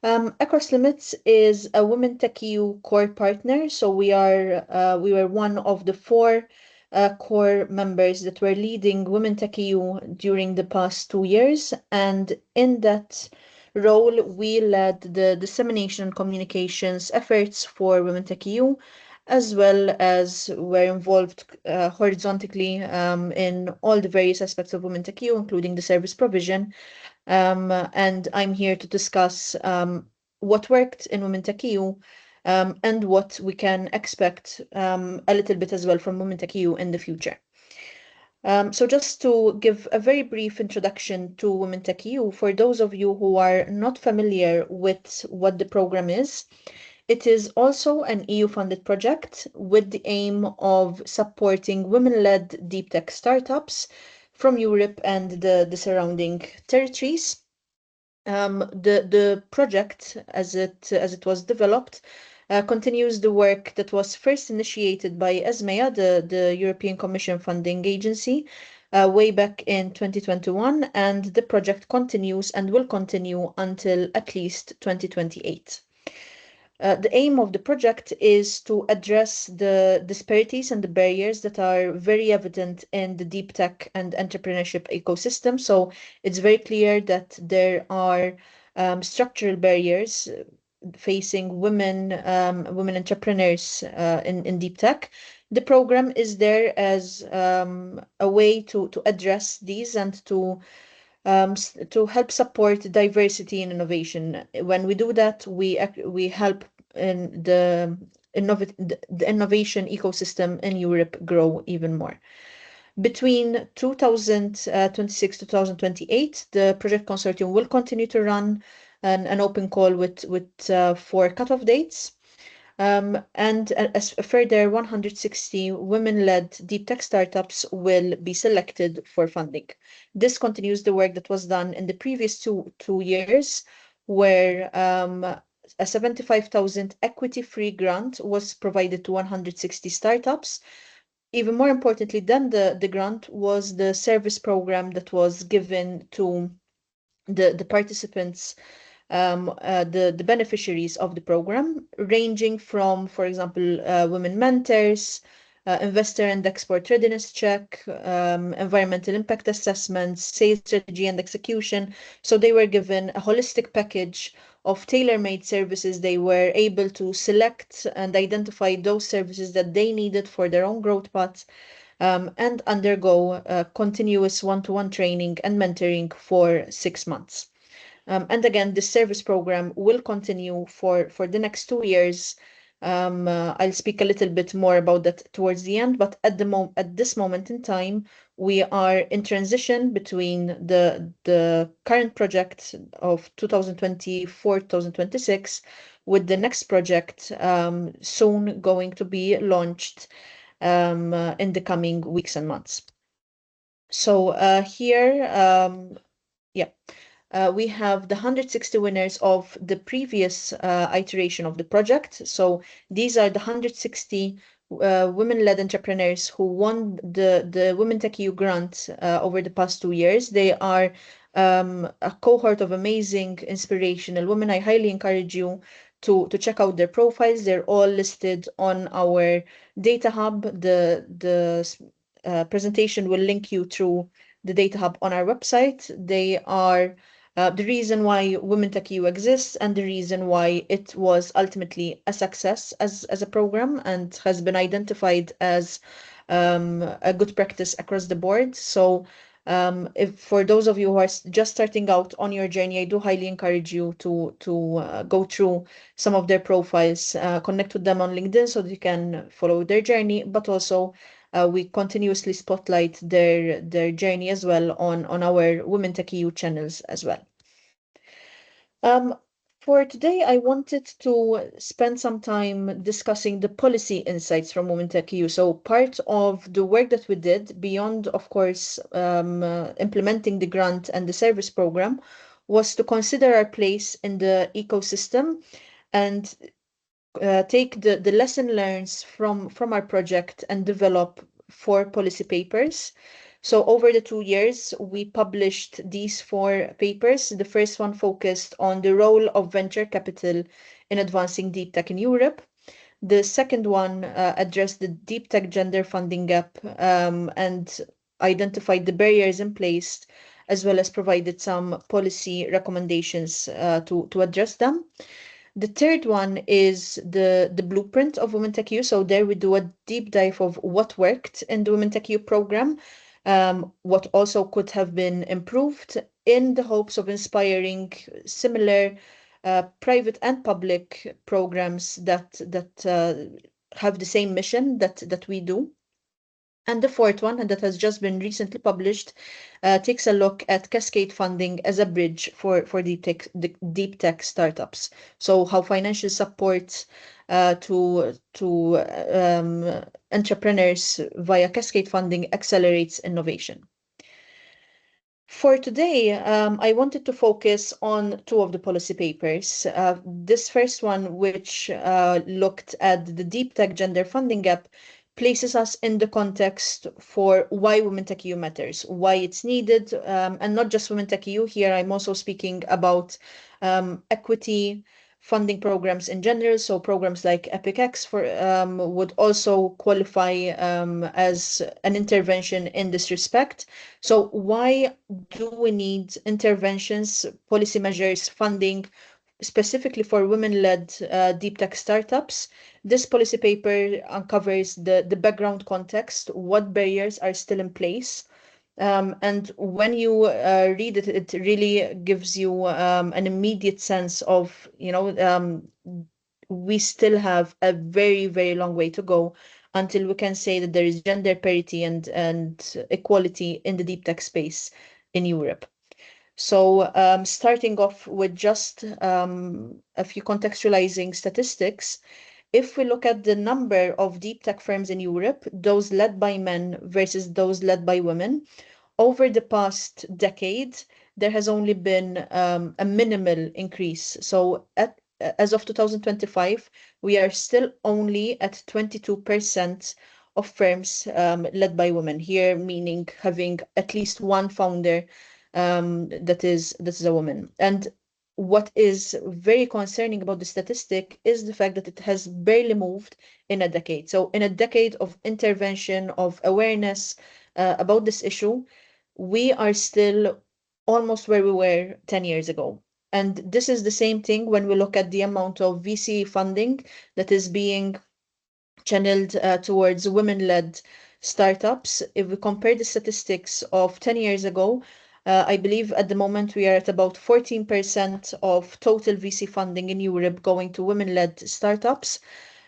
Across Limits is a Women Tech EU core partner. So we were one of the 4 core members that were leading Women Tech EU during the past 2 years. And in that role, we led the dissemination and communications efforts for Women Tech EU, as well as were involved horizontally in all the various aspects of Women Tech EU, including the service provision. And I'm here to discuss what worked in Women Tech EU and what we can expect a little bit as well from Women Tech EU in the future. So just to give a very brief introduction to Women Tech EU, for those of you who are not familiar with what the program is, it is also an EU-funded project with the aim of supporting women-led deep tech startups from Europe and the surrounding territories. The project, as it was developed, continues the work that was first initiated by ESMEA, the European Commission funding agency, way back in 2021, and the project continues and will continue until at least 2028. The aim of the project is to address the disparities and the barriers that are very evident in the deep tech and entrepreneurship ecosystem. So it's very clear that there are structural barriers facing women entrepreneurs in deep tech. The program is there as a way to address these and to help support diversity and innovation. When we do that, we help in the innovation ecosystem in Europe grow even more. Between 2026 to 2028, the project consortium will continue to run an open call with 4 cutoff dates. And as further 160 women-led deep tech startups will be selected for funding. This continues the work that was done in the previous two years, where a 75,000 equity-free grant was provided to 160 startups. Even more importantly than the grant was the service program that was given to the participants, the beneficiaries of the program, ranging from, for example, women mentors, investor and export readiness check, environmental impact assessments, sales strategy and execution. So they were given a holistic package of tailor-made services. They were able to select and identify those services that they needed for their own growth paths, and undergo continuous one-to-one training and mentoring for 6 months. And again, the service program will continue for the next 2 years. I'll speak a little bit more about that towards the end, but at this moment in time, we are in transition between the current project of 2024-2026 with the next project soon going to be launched in the coming weeks and months. So here, we have the 160 winners of the previous iteration of the project. So these are the 160 women-led entrepreneurs who won the Women Tech EU grant over the past 2 years. They are a cohort of amazing, inspirational women. I highly encourage you to check out their profiles. They're all listed on our data hub. The presentation will link you through the data hub on our website. They are the reason why Women Tech EU exists and the reason why it was ultimately a success as a program and has been identified as a good practice across the board. So if for those of you who are just starting out on your journey, I do highly encourage you to go through some of their profiles, connect with them on LinkedIn so that you can follow their journey, but also we continuously spotlight their journey as well on our Women Tech EU channels as well. For today, I wanted to spend some time discussing the policy insights from Women Tech EU. So part of the work that we did, beyond, of course, implementing the grant and the service program, was to consider our place in the ecosystem and take the lesson learned from our project and develop 4 policy papers. So over the 2 years, we published these 4 papers. The first one focused on the role of venture capital in advancing deep tech in Europe. The second one addressed the deep tech gender funding gap and identified the barriers in place, as well as provided some policy recommendations to address them. The third one is the blueprint of Women Tech EU. So there we do a deep dive of what worked in the Women Tech EU program, what also could have been improved in the hopes of inspiring similar private and public programs that have the same mission that we do. And the fourth one, and that has just been recently published, takes a look at cascade funding as a bridge for deep tech startups. So how financial support to entrepreneurs via cascade funding accelerates innovation. For today, I wanted to focus on 2 of the policy papers. This first one, which looked at the deep tech gender funding gap, places us in the context for why Women Tech EU matters, why it's needed, and not just Women Tech EU. Here, I'm also speaking about equity funding programs in general. So programs like EPIC-X would also qualify as an intervention in this respect. So why do we need interventions, policy measures, funding, specifically for women-led deep tech startups? This policy paper uncovers the background context, what barriers are still in place. And when you read it, it really gives you an immediate sense of, we still have a very, very long way to go until we can say that there is gender parity and equality in the deep tech space in Europe. So starting off with just a few contextualizing statistics, if we look at the number of deep tech firms in Europe, those led by men versus those led by women, over the past decade, there has only been a minimal increase. So as of 2025, we are still only at 22% of firms led by women, here meaning having at least one founder that is a woman. And what is very concerning about the statistic is the fact that it has barely moved in a decade. So in a decade of intervention, of awareness about this issue, we are still almost where we were 10 years ago. And this is the same thing when we look at the amount of VC funding that is being channeled towards women-led startups. If we compare the statistics of 10 years ago, I believe at the moment we are at about 14% of total VC funding in Europe going to women-led startups.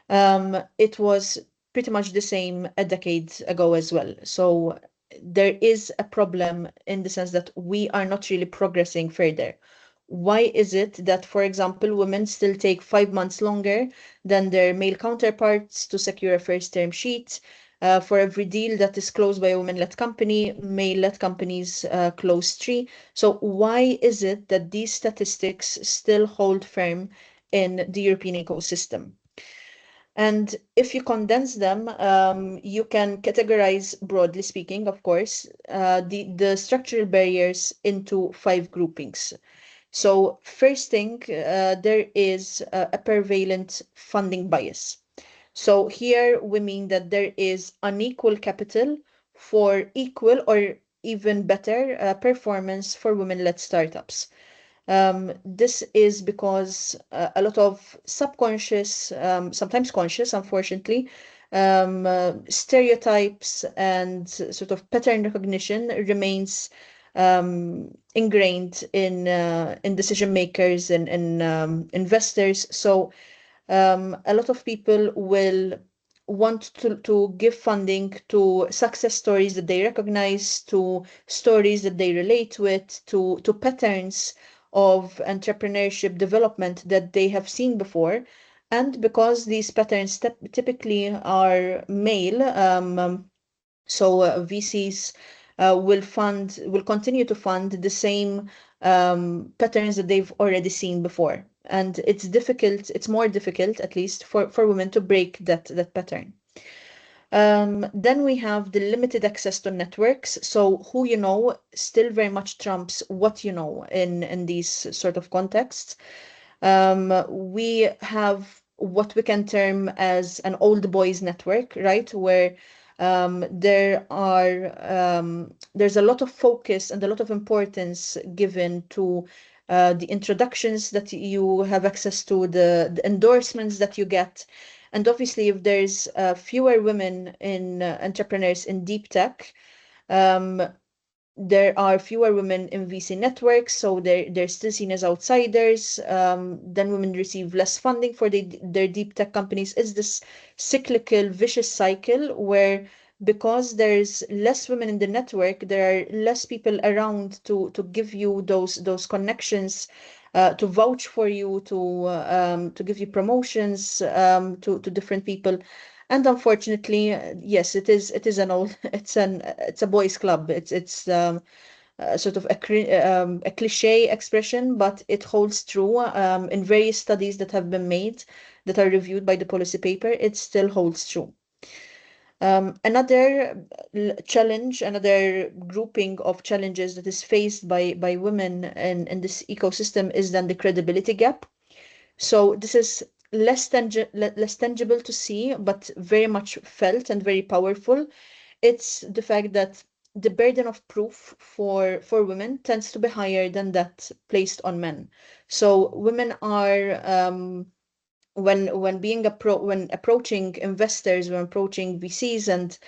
It was pretty much the same a decade ago as well. So there is a problem in the sense that we are not really progressing further. Why is it that, for example, women still take 5 months longer than their male counterparts to secure a first term sheet? For every deal that is closed by a women-led company, male-led companies close 3. So why is it that these statistics still hold firm in the European ecosystem? And if you condense them, you can categorize, broadly speaking, of course, the structural barriers into 5 groupings. So first thing, there is a prevalent funding bias. So here we mean that there is unequal capital for equal or even better performance for women-led startups. This is because a lot of subconscious, sometimes conscious, unfortunately, stereotypes and sort of pattern recognition remains ingrained in decision makers and investors. So a lot of people will want to give funding to success stories that they recognize, to stories that they relate with, to patterns of entrepreneurship development that they have seen before. And because these patterns typically are male, so VCs will continue to fund the same patterns that they've already seen before. And it's more difficult, at least for women, to break that pattern. Then we have the limited access to networks. So who you know still very much trumps what you know in these sort of contexts. We have what we can term as an old boys network, right? Where there's a lot of focus and a lot of importance given to the introductions that you have access to, the endorsements that you get. And obviously, if there's fewer women in entrepreneurs in deep tech, there are fewer women in VC networks, so they're still seen as outsiders. Then women receive less funding for their deep tech companies. It's this cyclical, vicious cycle where, because there's less women in the network, there are less people around to give you those connections, to vouch for you, to give you promotions to different people. And unfortunately, yes, it is it's a boys' club. It's sort of a cliche expression, but it holds true in various studies that have been made that are reviewed by the policy paper. It still holds true. Another challenge, another grouping of challenges that is faced by women in this ecosystem is then the credibility gap. So this is less tangible to see, but very much felt and very powerful. It's the fact that the burden of proof for women tends to be higher than that placed on men. So women are when approaching investors, when approaching VCs and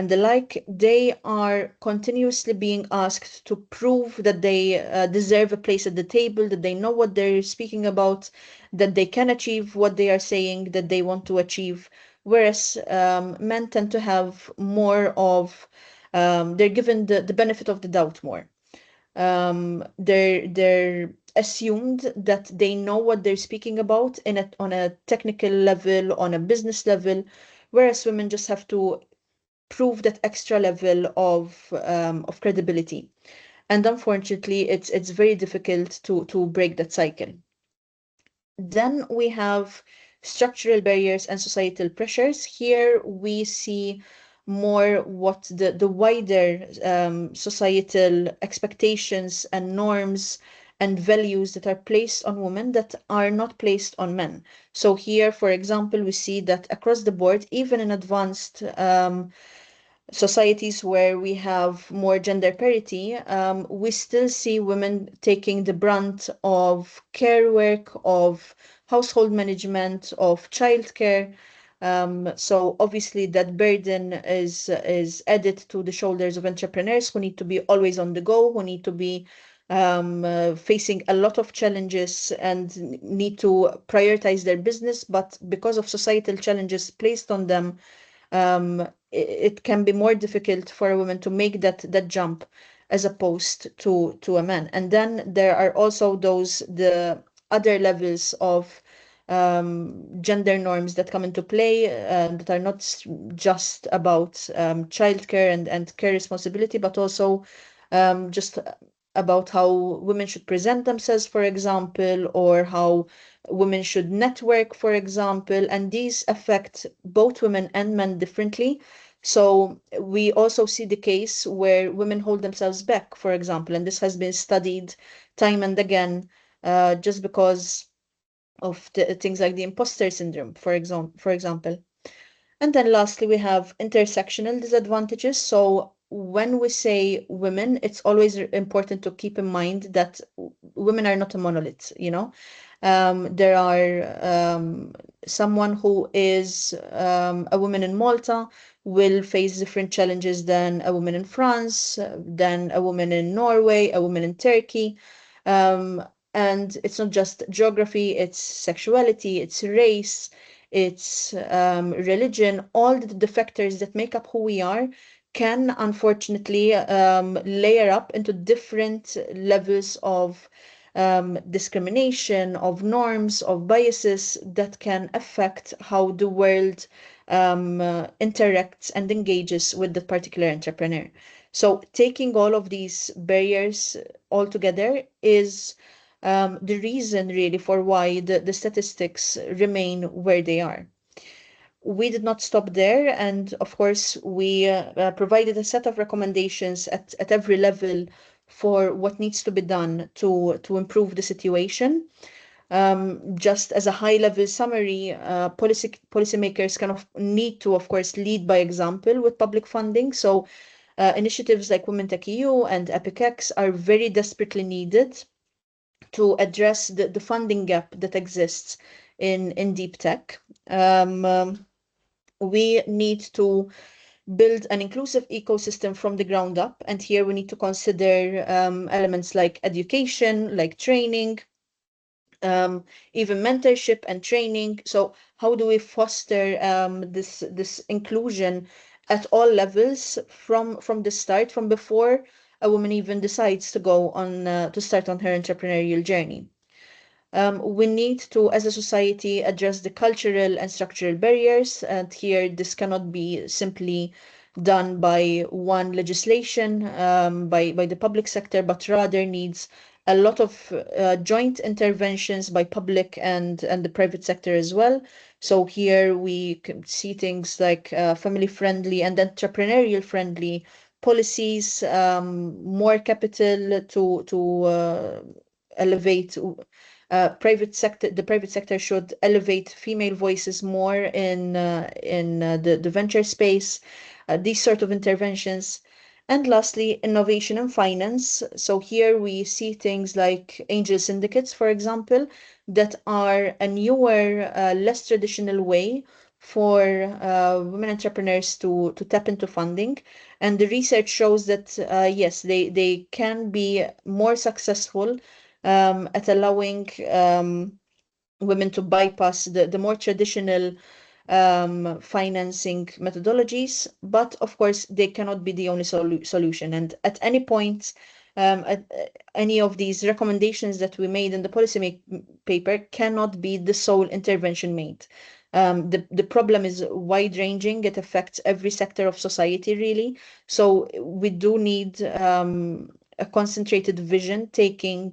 the like, they are continuously being asked to prove that they deserve a place at the table, that they know what they're speaking about, that they can achieve what they are saying that they want to achieve. Whereas men tend to have more of, they're given the benefit of the doubt more. They're assumed that they know what they're speaking about on a technical level, on a business level, whereas women just have to prove that extra level of credibility. And unfortunately, it's very difficult to break that cycle. Then we have structural barriers and societal pressures. Here we see more what the wider societal expectations and norms and values that are placed on women that are not placed on men. So here, for example, we see that across the board, even in advanced societies where we have more gender parity, we still see women taking the brunt of care work, of household management, of childcare. So obviously that burden is added to the shoulders of entrepreneurs who need to be always on the go, who need to be facing a lot of challenges and need to prioritize their business. But because of societal challenges placed on them, it can be more difficult for a woman to make that jump as opposed to a man. And then there are also the other levels of gender norms that come into play that are not just about childcare and care responsibility, but also just about how women should present themselves, for example, or how women should network, for example, and these affect both women and men differently. So we also see the case where women hold themselves back, for example, and this has been studied time and again, just because of things like the imposter syndrome, for example. And then lastly, we have intersectional disadvantages. So when we say women, it's always important to keep in mind that women are not a monolith, you know. There are someone who is a woman in Malta will face different challenges than a woman in France, than a woman in Norway, a woman in Turkey. And it's not just geography, it's sexuality, it's race, it's religion, all the factors that make up who we are can unfortunately layer up into different levels of discrimination, of norms, of biases that can affect how the world interacts and engages with the particular entrepreneur. So taking all of these barriers all together is the reason really for why the statistics remain where they are. We did not stop there, and of course we provided a set of recommendations at every level for what needs to be done to improve the situation. Just as a high-level summary, policymakers need to, of course, lead by example with public funding. So initiatives like Women Tech EU and EPIC-X are very desperately needed to address the funding gap that exists in deep tech. We need to build an inclusive ecosystem from the ground up, and here we need to consider elements like education, like training, even mentorship and training. So how do we foster this inclusion at all levels from the start, from before a woman even decides to go on to start on her entrepreneurial journey? We need to, as a society, address the cultural and structural barriers, and here this cannot be simply done by one legislation, by the public sector, but rather needs a lot of joint interventions by public and the private sector as well. So here we can see things like family-friendly and entrepreneurial-friendly policies, more capital to elevate the private sector should elevate female voices more in the venture space, these sort of interventions. And lastly, innovation and finance. So here we see things like angel syndicates, for example, that are a newer, less traditional way for women entrepreneurs to tap into funding. And the research shows that, yes, they can be more successful at allowing women to bypass the more traditional financing methodologies, but of course they cannot be the only solution. And at any point, any of these recommendations that we made in the policy paper cannot be the sole intervention made. The problem is wide-ranging. It affects every sector of society, really. So we do need a concentrated vision taking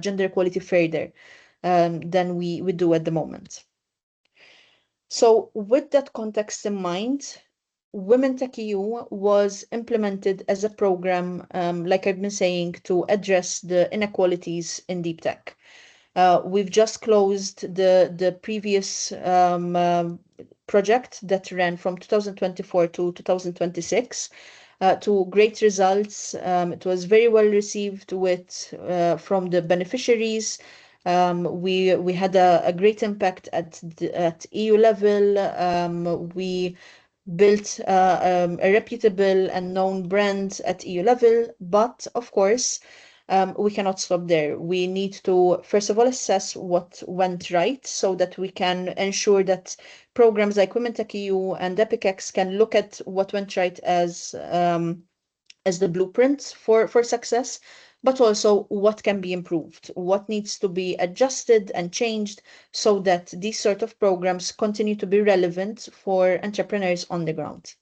gender equality further than we do at the moment. So with that context in mind, Women Tech EU was implemented as a program, like I've been saying, to address the inequalities in deep tech. We've just closed the previous project that ran from 2024 to 2026 to great results. It was very well received from the beneficiaries. We had a great impact at EU level. We built a reputable and known brand at EU level, but of course, we cannot stop there. We need to, first of all, assess what went right so that we can ensure that programs like Women Tech EU and EPIC-X can look at what went right as the blueprint for success, but also what can be improved, what needs to be adjusted and changed so that these sort of programs continue to be relevant for entrepreneurs on the ground.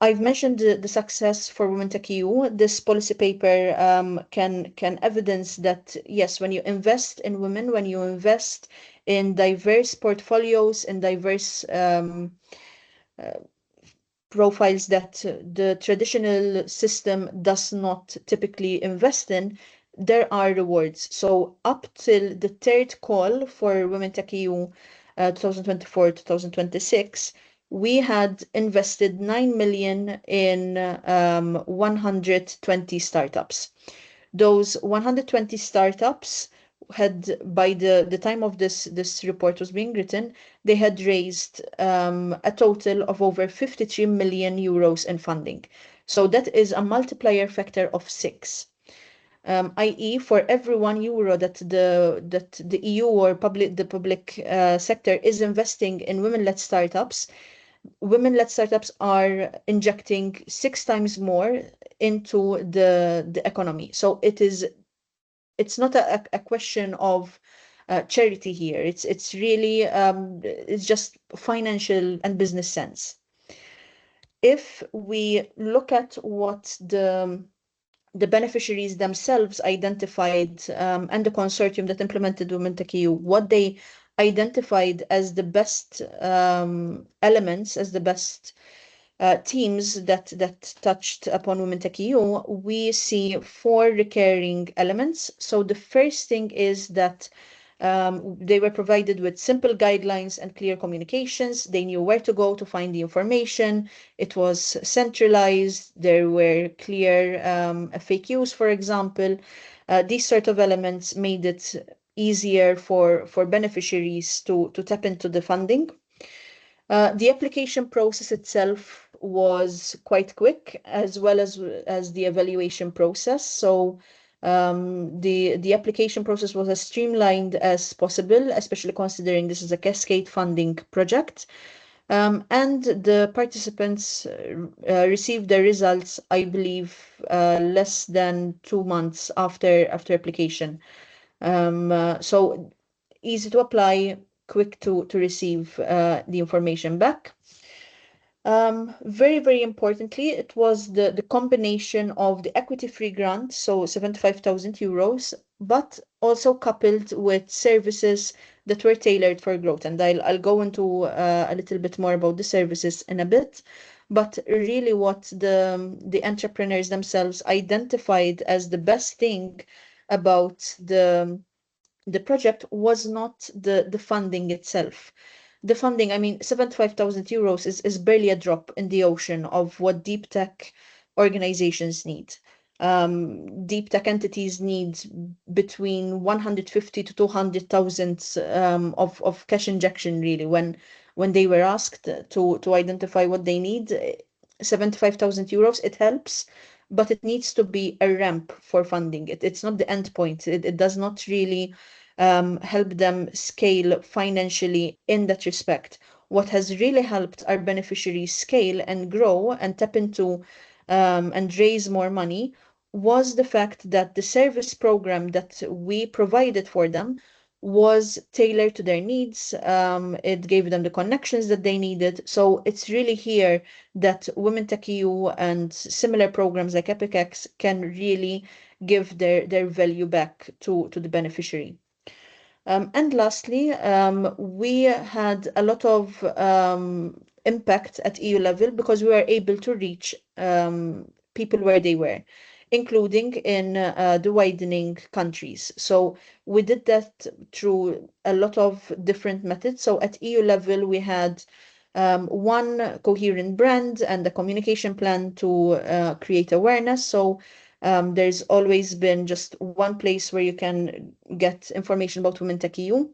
I've mentioned the success for Women Tech EU. This policy paper can evidence that, yes, when you invest in women, when you invest in diverse portfolios and diverse profiles that the traditional system does not typically invest in, there are rewards. So up till the third call for Women Tech EU 2024-2026, we had invested 9 million in 120 startups. Those 120 startups had, by the time of this report was being written, they had raised a total of over 53 million euros in funding. So that is a multiplier factor of 6. I.e., for every €1 that the EU or the public sector is investing in women-led startups, women-led startups are injecting 6 times more into the economy. So it's not a question of charity here. It's really it's just financial and business sense. If we look at what the beneficiaries themselves identified and the consortium that implemented Women Tech EU, what they identified as the best elements, as the best teams that touched upon Women Tech EU, we see 4 recurring elements. So the first thing is that they were provided with simple guidelines and clear communications. They knew where to go to find the information. It was centralized. There were clear FAQs, for example. These sort of elements made it easier for beneficiaries to tap into the funding. The application process itself was quite quick, as well as the evaluation process. So the application process was as streamlined as possible, especially considering this is a cascade funding project. And the participants received their results, I believe, less than 2 months after application. So easy to apply, quick to receive the information back. Very, very importantly, it was the combination of the equity-free grant, so 75,000 euros, but also coupled with services that were tailored for growth. And I'll go into a little bit more about the services in a bit. But really what the entrepreneurs themselves identified as the best thing about the project was not the funding itself. The funding, I mean, 75,000 euros is barely a drop in the ocean of what deep tech organizations need. Deep tech entities need between 150 to 200,000 of cash injection, really, when they were asked to identify what they need. 75,000 euros, it helps, but it needs to be a ramp for funding. It's not the end point. It does not really help them scale financially in that respect. What has really helped our beneficiaries scale and grow and tap into and raise more money was the fact that the service program that we provided for them was tailored to their needs. It gave them the connections that they needed. So it's really here that Women Tech EU and similar programs like EPICX can really give their value back to the beneficiary. And lastly, we had a lot of impact at EU level because we were able to reach people where they were, including in the widening countries. So we did that through a lot of different methods. So at EU level, we had one coherent brand and a communication plan to create awareness. So there's always been just one place where you can get information about Women Tech EU.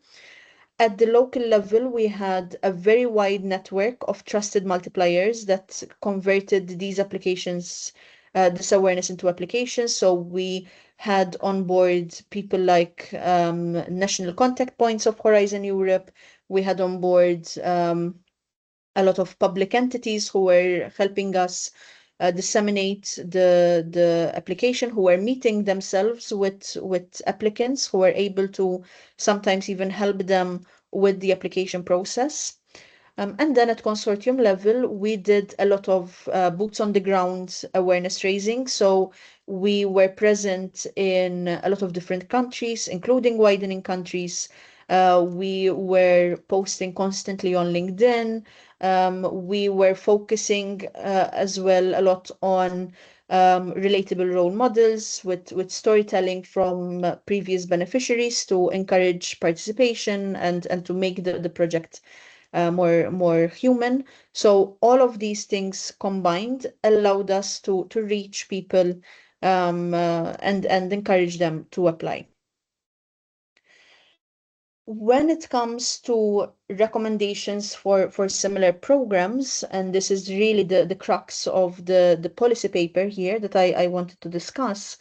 At the local level, we had a very wide network of trusted multipliers that converted these applications, this awareness into applications. So we had on board people like national contact points of Horizon Europe. We had on board a lot of public entities who were helping us disseminate the application, who were meeting themselves with applicants, who were able to sometimes even help them with the application process. And then at consortium level, we did a lot of boots on the ground awareness raising. So we were present in a lot of different countries, including widening countries. We were posting constantly on LinkedIn. We were focusing as well a lot on relatable role models with storytelling from previous beneficiaries to encourage participation and to make the project more human. So all of these things combined allowed us to reach people and encourage them to apply. When it comes to recommendations for similar programs, and this is really the crux of the policy paper here that I wanted to discuss,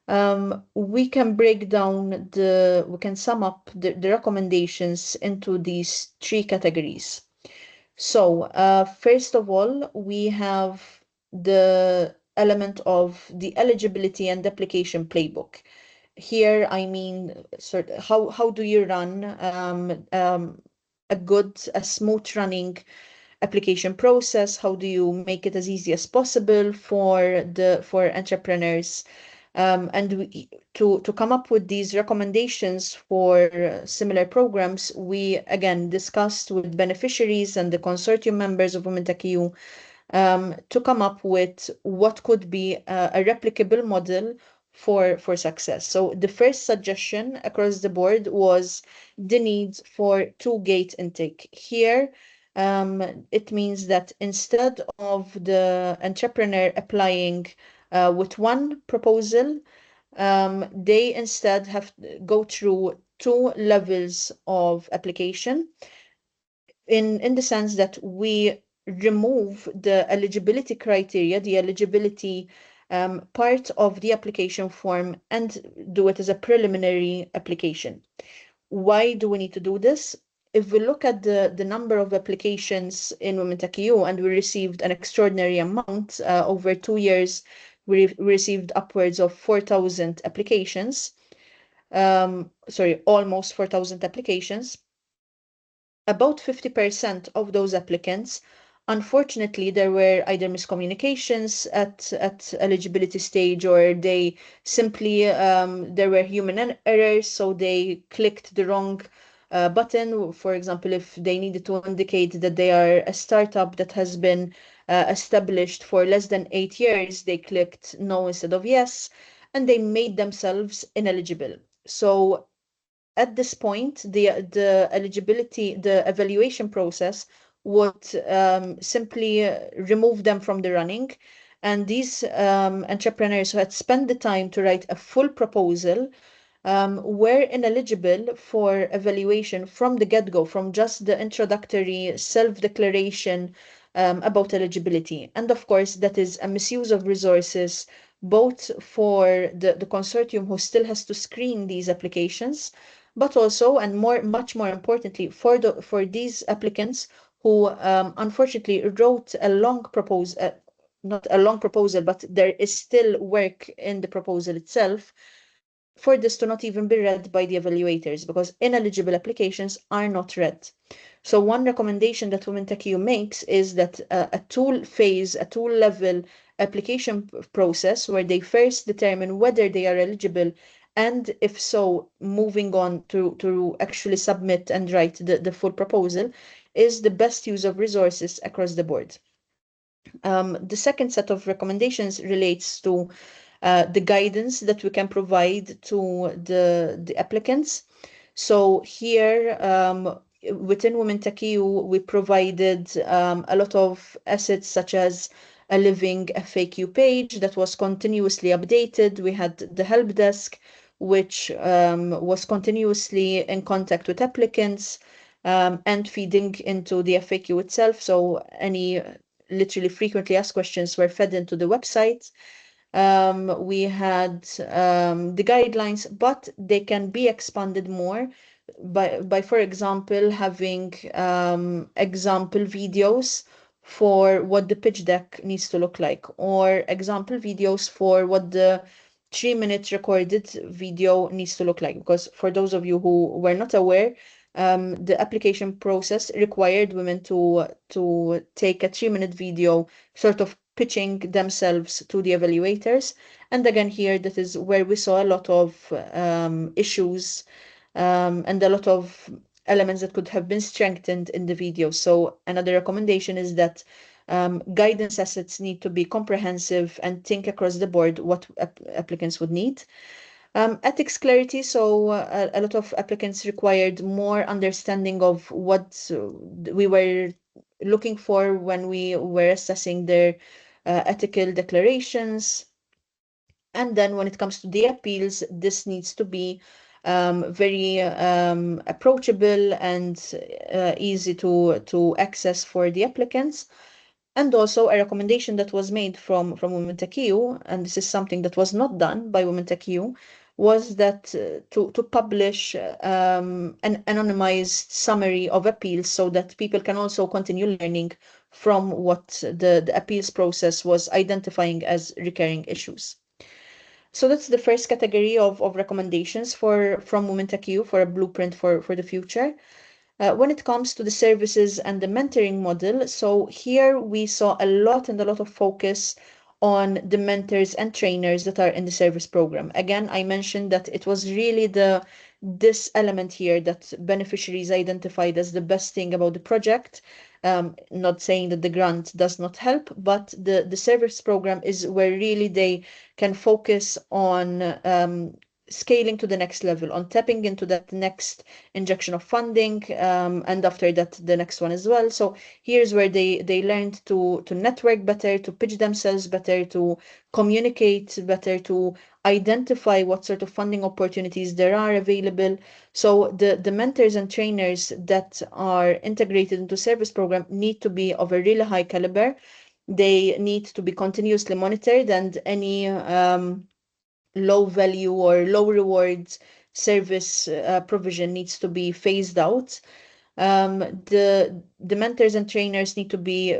we can sum up the recommendations into these 3 categories. So first of all, we have the element of the eligibility and application playbook. Here, I mean, how do you run a smooth running application process? How do you make it as easy as possible for entrepreneurs? And to come up with these recommendations for similar programs, we again discussed with beneficiaries and the consortium members of Women Tech EU to come up with what could be a replicable model for success. So the first suggestion across the board was the need for 2-gate intake. Here, it means that instead of the entrepreneur applying with one proposal, they instead have to go through 2 levels of application in the sense that we remove the eligibility criteria, the eligibility part of the application form, and do it as a preliminary application. Why do we need to do this? If we look at the number of applications in Women Tech EU, and we received an extraordinary amount over 2 years, we received upwards of 4,000 applications. Almost 4,000 applications. About 50% of those applicants, unfortunately, there were either miscommunications at eligibility stage, or they simply there were human errors, so they clicked the wrong button. For example, if they needed to indicate that they are a startup that has been established for less than 8 years, they clicked no instead of yes, and they made themselves ineligible. So at this point, the evaluation process would simply remove them from the running. And these entrepreneurs who had spent the time to write a full proposal were ineligible for evaluation from the get-go, from just the introductory self-declaration about eligibility. And of course, that is a misuse of resources, both for the consortium who still has to screen these applications, but also, and much more importantly, for these applicants who unfortunately wrote a long proposal, not a long proposal, but there is still work in the proposal itself, for this to not even be read by the evaluators, because ineligible applications are not read. So one recommendation that Women Tech EU makes is that a tool-level application process, where they first determine whether they are eligible, and if so, moving on to actually submit and write the full proposal, is the best use of resources across the board. The second set of recommendations relates to the guidance that we can provide to the applicants. So here, within Women Tech EU, we provided a lot of assets, such as a living FAQ page that was continuously updated. We had the help desk, which was continuously in contact with applicants and feeding into the FAQ itself. So any literally frequently asked questions were fed into the website. We had the guidelines, but they can be expanded more by for example, having example videos for what the pitch deck needs to look like, or example videos for what the 3-minute recorded video needs to look like. Because for those of you who were not aware, the application process required women to take a 3-minute video sort of pitching themselves to the evaluators. And again, here, that is where we saw a lot of issues and a lot of elements that could have been strengthened in the video. So another recommendation is that guidance assets need to be comprehensive and think across the board what applicants would need. Ethics clarity, so a lot of applicants required more understanding of what we were looking for when we were assessing their ethical declarations. And then when it comes to the appeals, this needs to be very approachable and easy to access for the applicants. And also a recommendation that was made from Women Tech EU, and this is something that was not done by Women Tech EU, was that to publish an anonymized summary of appeals so that people can also continue learning from what the appeals process was identifying as recurring issues. So that's the first category of recommendations from Women Tech EU for a blueprint for the future. When it comes to the services and the mentoring model, so here we saw a lot of focus on the mentors and trainers that are in the service program. Again, I mentioned that it was really this element here that beneficiaries identified as the best thing about the project. Not saying that the grant does not help, but the service program is where really they can focus on scaling to the next level, on tapping into that next injection of funding, and after that the next one as well. So here's where they learned to network better, to pitch themselves better, to communicate better, to identify what sort of funding opportunities there are available. So the mentors and trainers that are integrated into service program need to be of a really high caliber. They need to be continuously monitored, and any low value or low rewards service provision needs to be phased out. The mentors and trainers need to be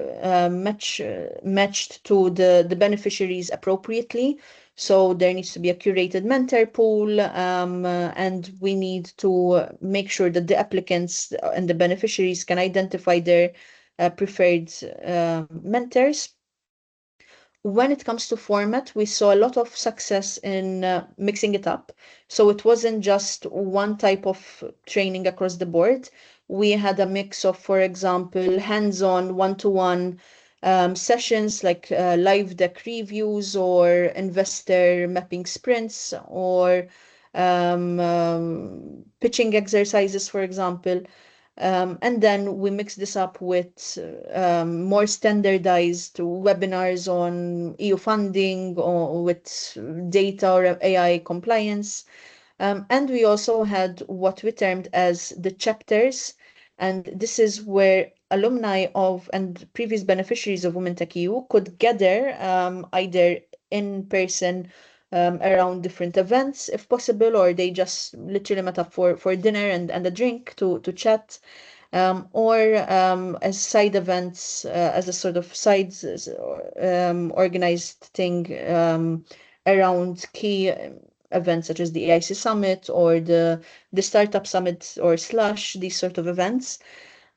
matched to the beneficiaries appropriately. So there needs to be a curated mentor pool, and we need to make sure that the applicants and the beneficiaries can identify their preferred mentors. When it comes to format, we saw a lot of success in mixing it up. So it wasn't just one type of training across the board. We had a mix of, for example, hands-on, one-to-one sessions like live deck reviews or investor mapping sprints or pitching exercises, for example. And then we mix this up with more standardized webinars on EU funding or with data or AI compliance. And we also had what we termed as the chapters. And this is where alumni of and previous beneficiaries of Women Tech EU could gather either in person around different events, if possible, or they just literally met up for dinner and a drink to chat, or as side events, as a sort of side organized thing around key events such as the AIC Summit or the Startup Summit or Slush, these sort of events.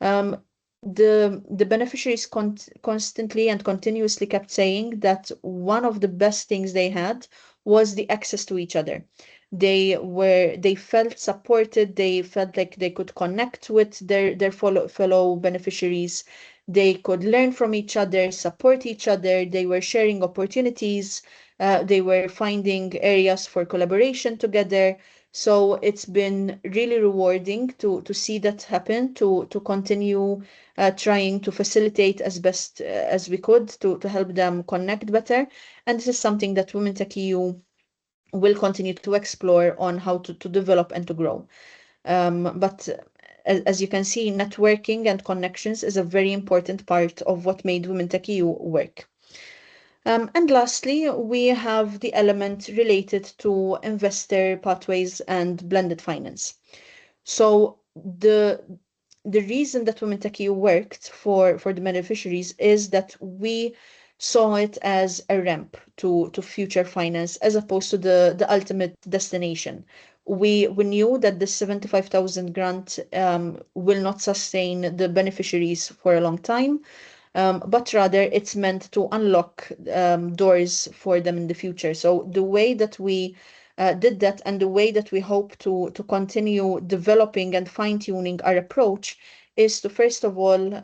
The beneficiaries constantly and continuously kept saying that one of the best things they had was the access to each other. They felt supported, they felt like they could connect with their fellow beneficiaries, they could learn from each other, support each other, they were sharing opportunities, they were finding areas for collaboration together. So it's been really rewarding to see that happen, to continue trying to facilitate as best as we could to help them connect better. And this is something that Women Tech EU will continue to explore on how to develop and to grow. But as you can see, networking and connections is a very important part of what made Women Tech EU work. And lastly, we have the element related to investor pathways and blended finance. So the reason that Women Tech EU worked for the beneficiaries is that we saw it as a ramp to future finance as opposed to the ultimate destination. we knew that the 75,000 grant will not sustain the beneficiaries for a long time, but rather it's meant to unlock doors for them in the future. So the way that we did that, and the way that we hope to continue developing and fine-tuning our approach, is to first of all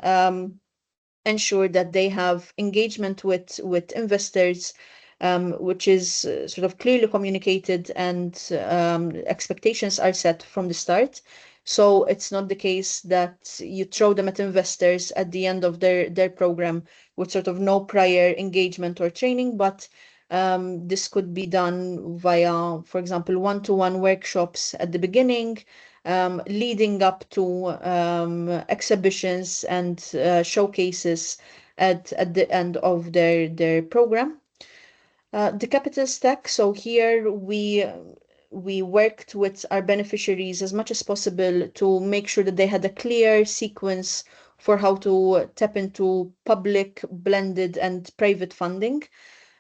ensure that they have engagement with investors, which is sort of clearly communicated, and expectations are set from the start. So it's not the case that you throw them at investors at the end of their program with sort of no prior engagement or training, but this could be done via, for example, one-to-one workshops at the beginning, leading up to exhibitions and showcases at the end of their program. The capital stack. So here we worked with our beneficiaries as much as possible to make sure that they had a clear sequence for how to tap into public, blended, and private funding.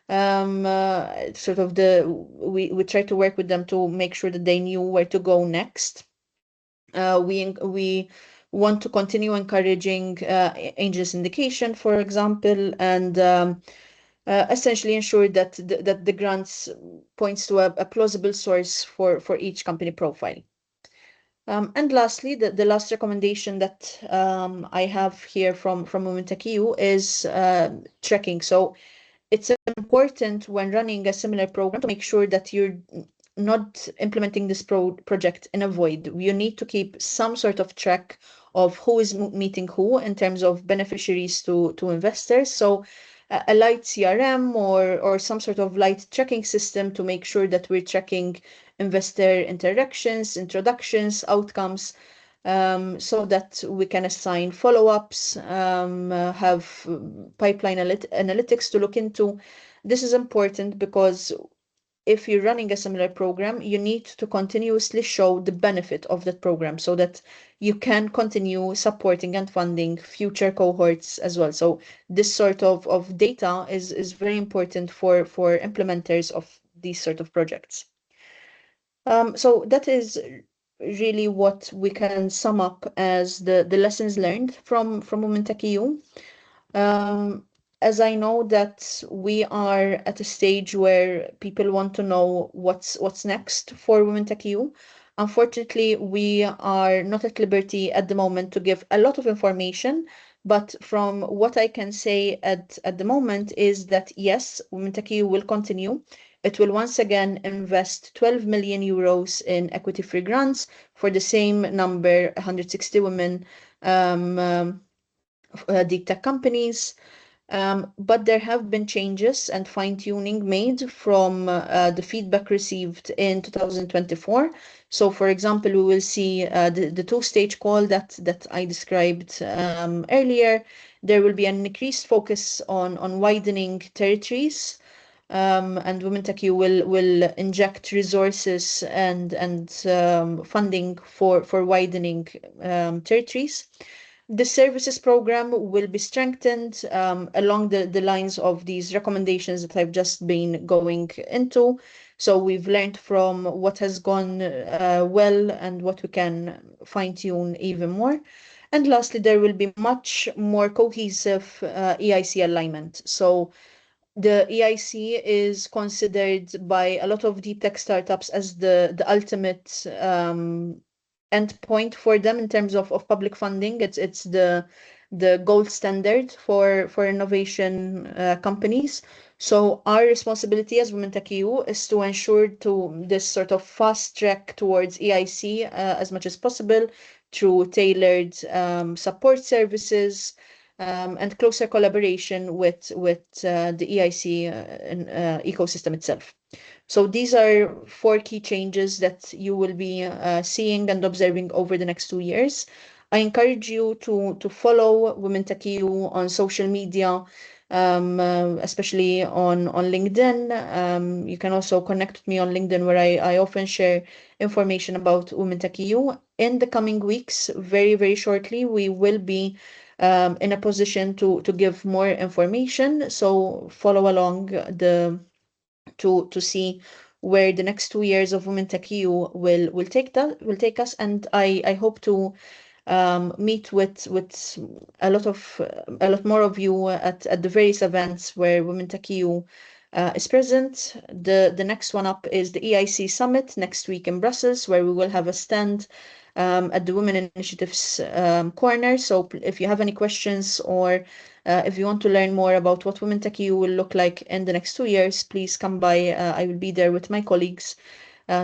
Sort of we tried to work with them to make sure that they knew where to go next. We want to continue encouraging angel syndication, for example, and essentially ensure that the grants points to a plausible source for each company profile. And lastly, the last recommendation that I have here from Women Tech EU is tracking. So it's important when running a similar program to make sure that you're not implementing this project in a void. You need to keep some sort of track of who is meeting who in terms of beneficiaries to investors. So a light CRM or some sort of light tracking system to make sure that we're tracking investor interactions, introductions, outcomes, so that we can assign follow-ups, have pipeline analytics to look into. This is important because if you're running a similar program, you need to continuously show the benefit of that program so that you can continue supporting and funding future cohorts as well. So this sort of data is very important for implementers of these sort of projects. So that is really what we can sum up as the lessons learned from Women Tech EU. As I know that we are at a stage where people want to know what's next for Women Tech EU. Unfortunately, we are not at liberty at the moment to give a lot of information, but from what I can say at the moment is that yes, Women Tech EU will continue. It will once again invest 12 million euros in equity-free grants for the same number, 160 women, deep tech companies. But there have been changes and fine-tuning made from the feedback received in 2024. So, for example, we will see the two-stage call that I described earlier. There will be an increased focus on widening territories, and Women Tech EU will inject resources and funding for widening territories. The services program will be strengthened along the lines of these recommendations that I've just been going into. So we've learned from what has gone well and what we can fine-tune even more. And lastly, there will be much more cohesive EIC alignment. So the EIC is considered by a lot of deep tech startups as the ultimate endpoint for them in terms of public funding. It's the gold standard for innovation companies. So our responsibility as Women Tech EU is to ensure to this sort of fast track towards EIC as much as possible through tailored support services, and closer collaboration with the EIC ecosystem itself. So these are 4 key changes that you will be seeing and observing over the next 2 years. I encourage you to follow Women Tech EU on social media, especially on LinkedIn. You can also connect with me on LinkedIn, where I often share information about Women Tech EU. In the coming weeks, very, very shortly, we will be in a position to give more information. So follow along to see where the next 2 years of Women Tech EU will take us, and I hope to meet with a lot more of you at the various events where Women Tech EU is present. The next one up is the EIC Summit next week in Brussels, where we will have a stand at the Women Initiatives corner. So if you have any questions, or if you want to learn more about what Women Tech EU will look like in the next 2 years, please come by. I will be there with my colleagues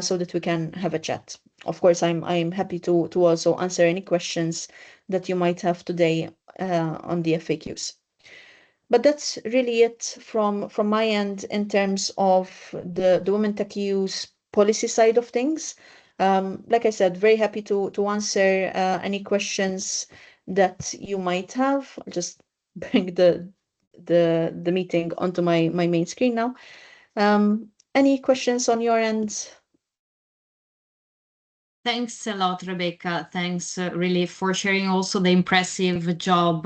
so that we can have a chat. Of course, I'm happy to also answer any questions that you might have today on the FAQs. But that's really it from my end in terms of the Women Tech EU's policy side of things. Like I said, very happy to answer any questions that you might have. I'll just bring the meeting onto my main screen now. Any questions on your end? Thanks a lot, Rebecca. Thanks really for sharing also the impressive job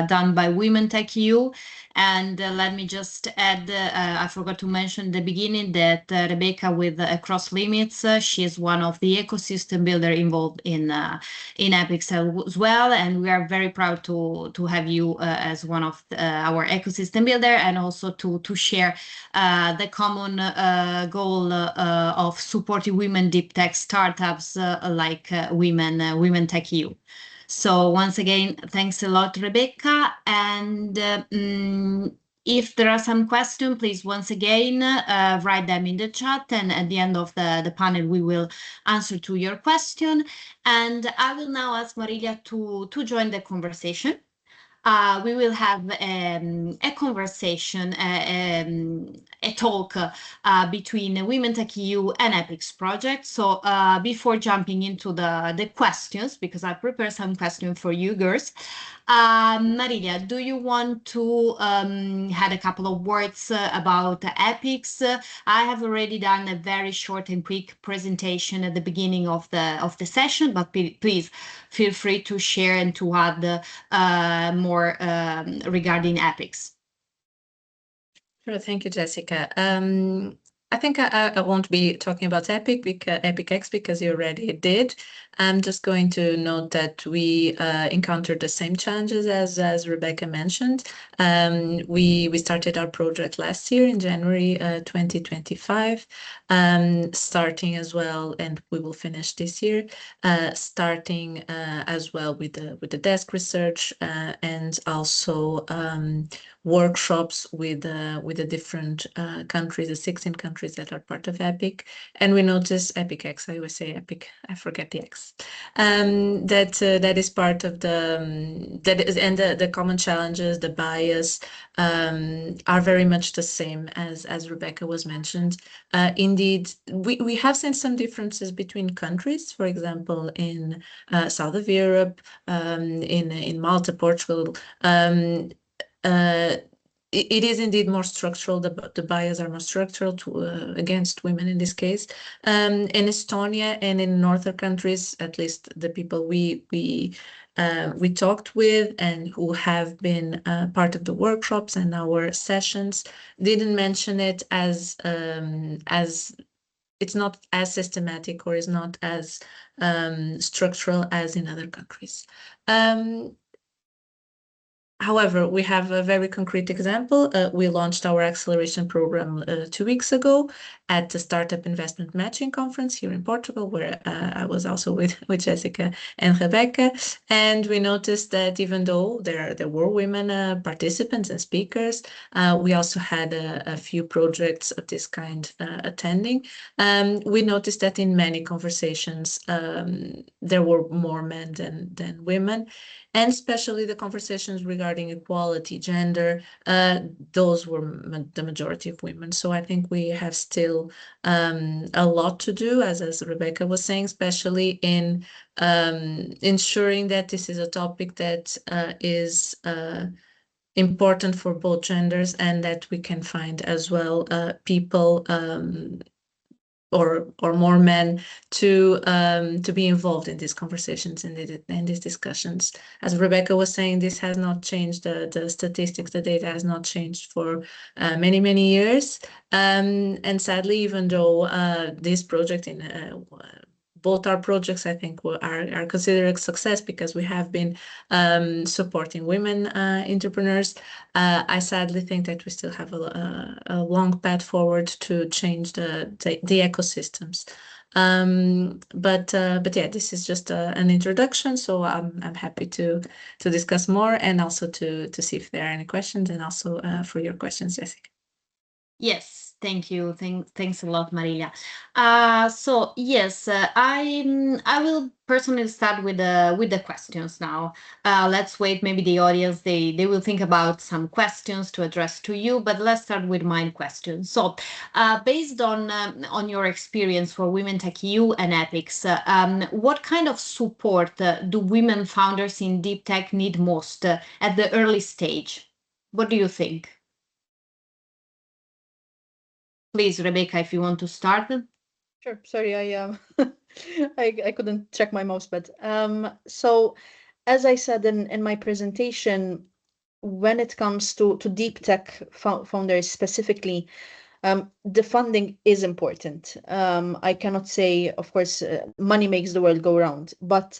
done by Women Tech EU. And let me just add, I forgot to mention at the beginning that Rebecca with Across Limits, she is one of the ecosystem builder involved in EPICS as well. And we are very proud to have you as one of our ecosystem builder, and also to share the common goal of supporting women deep tech startups like Women Tech EU. So once again, thanks a lot, Rebecca. And if there are some questions, please once again write them in the chat, and at the end of the panel we will answer to your question. And I will now ask Marilia to join the conversation. We will have a conversation, a talk between Women Tech EU and EPICS project. So before jumping into the questions, because I prepared some questions for you girls, Marilia, do you want to add a couple of words about EPICS? I have already done a very short and quick presentation at the beginning of the session, but please feel free to share and to add more regarding EPICS. Sure, thank you, Jessica. I think I won't be talking about EPICS because you already did. I'm just going to note that we encountered the same challenges as Rebecca mentioned. We started our project last year in January 2025, starting as well, and we will finish this year, starting as well with the desk research and also workshops with the different countries, the 16 countries that are part of EPIC. And we noticed EPICS, I always say EPIC, I forget the X. That is part of the common challenges, the bias are very much the same as Rebecca was mentioned. Indeed, we have seen some differences between countries, for example, in south of Europe, in Malta, Portugal. It is indeed more structural. The bias are more structural against women in this case. In Estonia and in northern countries, at least the people we talked with and who have been part of the workshops and our sessions didn't mention it as it's not as systematic or is not as structural as in other countries. However, we have a very concrete example. We launched our acceleration program 2 weeks ago at the Startup Investment Matching Conference here in Portugal, where I was also with Jessica and Rebecca. And we noticed that even though there were women participants and speakers, we also had a few projects of this kind attending. We noticed that in many conversations, there were more men than women. And especially the conversations regarding equality, gender, those were the majority of women. So I think we have still a lot to do, as Rebecca was saying, especially in ensuring that this is a topic that is important for both genders, and that we can find as well people or more men to be involved in these conversations and in these discussions. As Rebecca was saying, this has not changed. The statistics, the data has not changed for many years. And sadly, even though this project both our projects, I think, are considered a success because we have been supporting women entrepreneurs. I sadly think that we still have a long path forward to change the ecosystems. But yeah, this is just an introduction, so I'm happy to discuss more and also to see if there are any questions, and also for your questions, Jessica. Yes, thank you. Thanks a lot, Marilia. So yes, I will personally start with the questions now. Let's wait. Maybe the audience they will think about some questions to address to you, but let's start with my questions. So, based on your experience for Women Tech EU and EPICS, what kind of support do women founders in deep tech need most at the early stage? What do you think? Please, Rebecca, if you want to start. Sure. Sorry, I couldn't check my mouse pad. So as I said in my presentation, when it comes to deep tech founders specifically, the funding is important. I cannot say, of course, money makes the world go round, but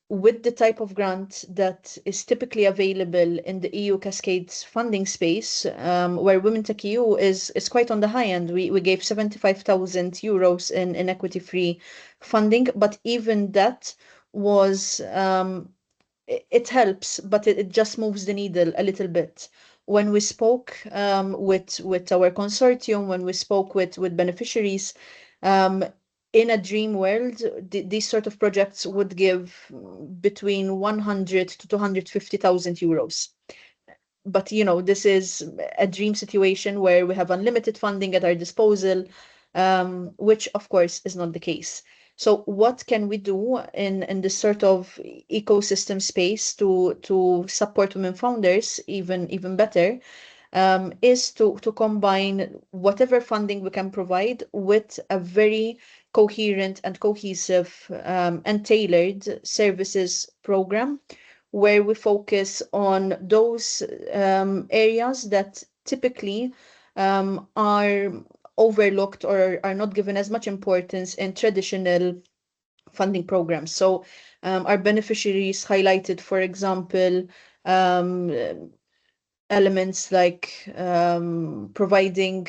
with the type of grant that is typically available in the EU Cascades funding space, where Women Tech EU is quite on the high end. We gave 75,000 euros in equity-free funding, but even that was, it helps, but it just moves the needle a little bit. When we spoke with our consortium, when we spoke with beneficiaries, in a dream world, these sort of projects would give between 100 to 250,000 euros. But this is a dream situation where we have unlimited funding at our disposal, which of course is not the case. So what can we do in this sort of ecosystem space to support women founders even better? Is to combine whatever funding we can provide with a very coherent and cohesive and tailored services program, where we focus on those areas that typically are overlooked or are not given as much importance in traditional funding programs. So our beneficiaries highlighted, for example, elements like providing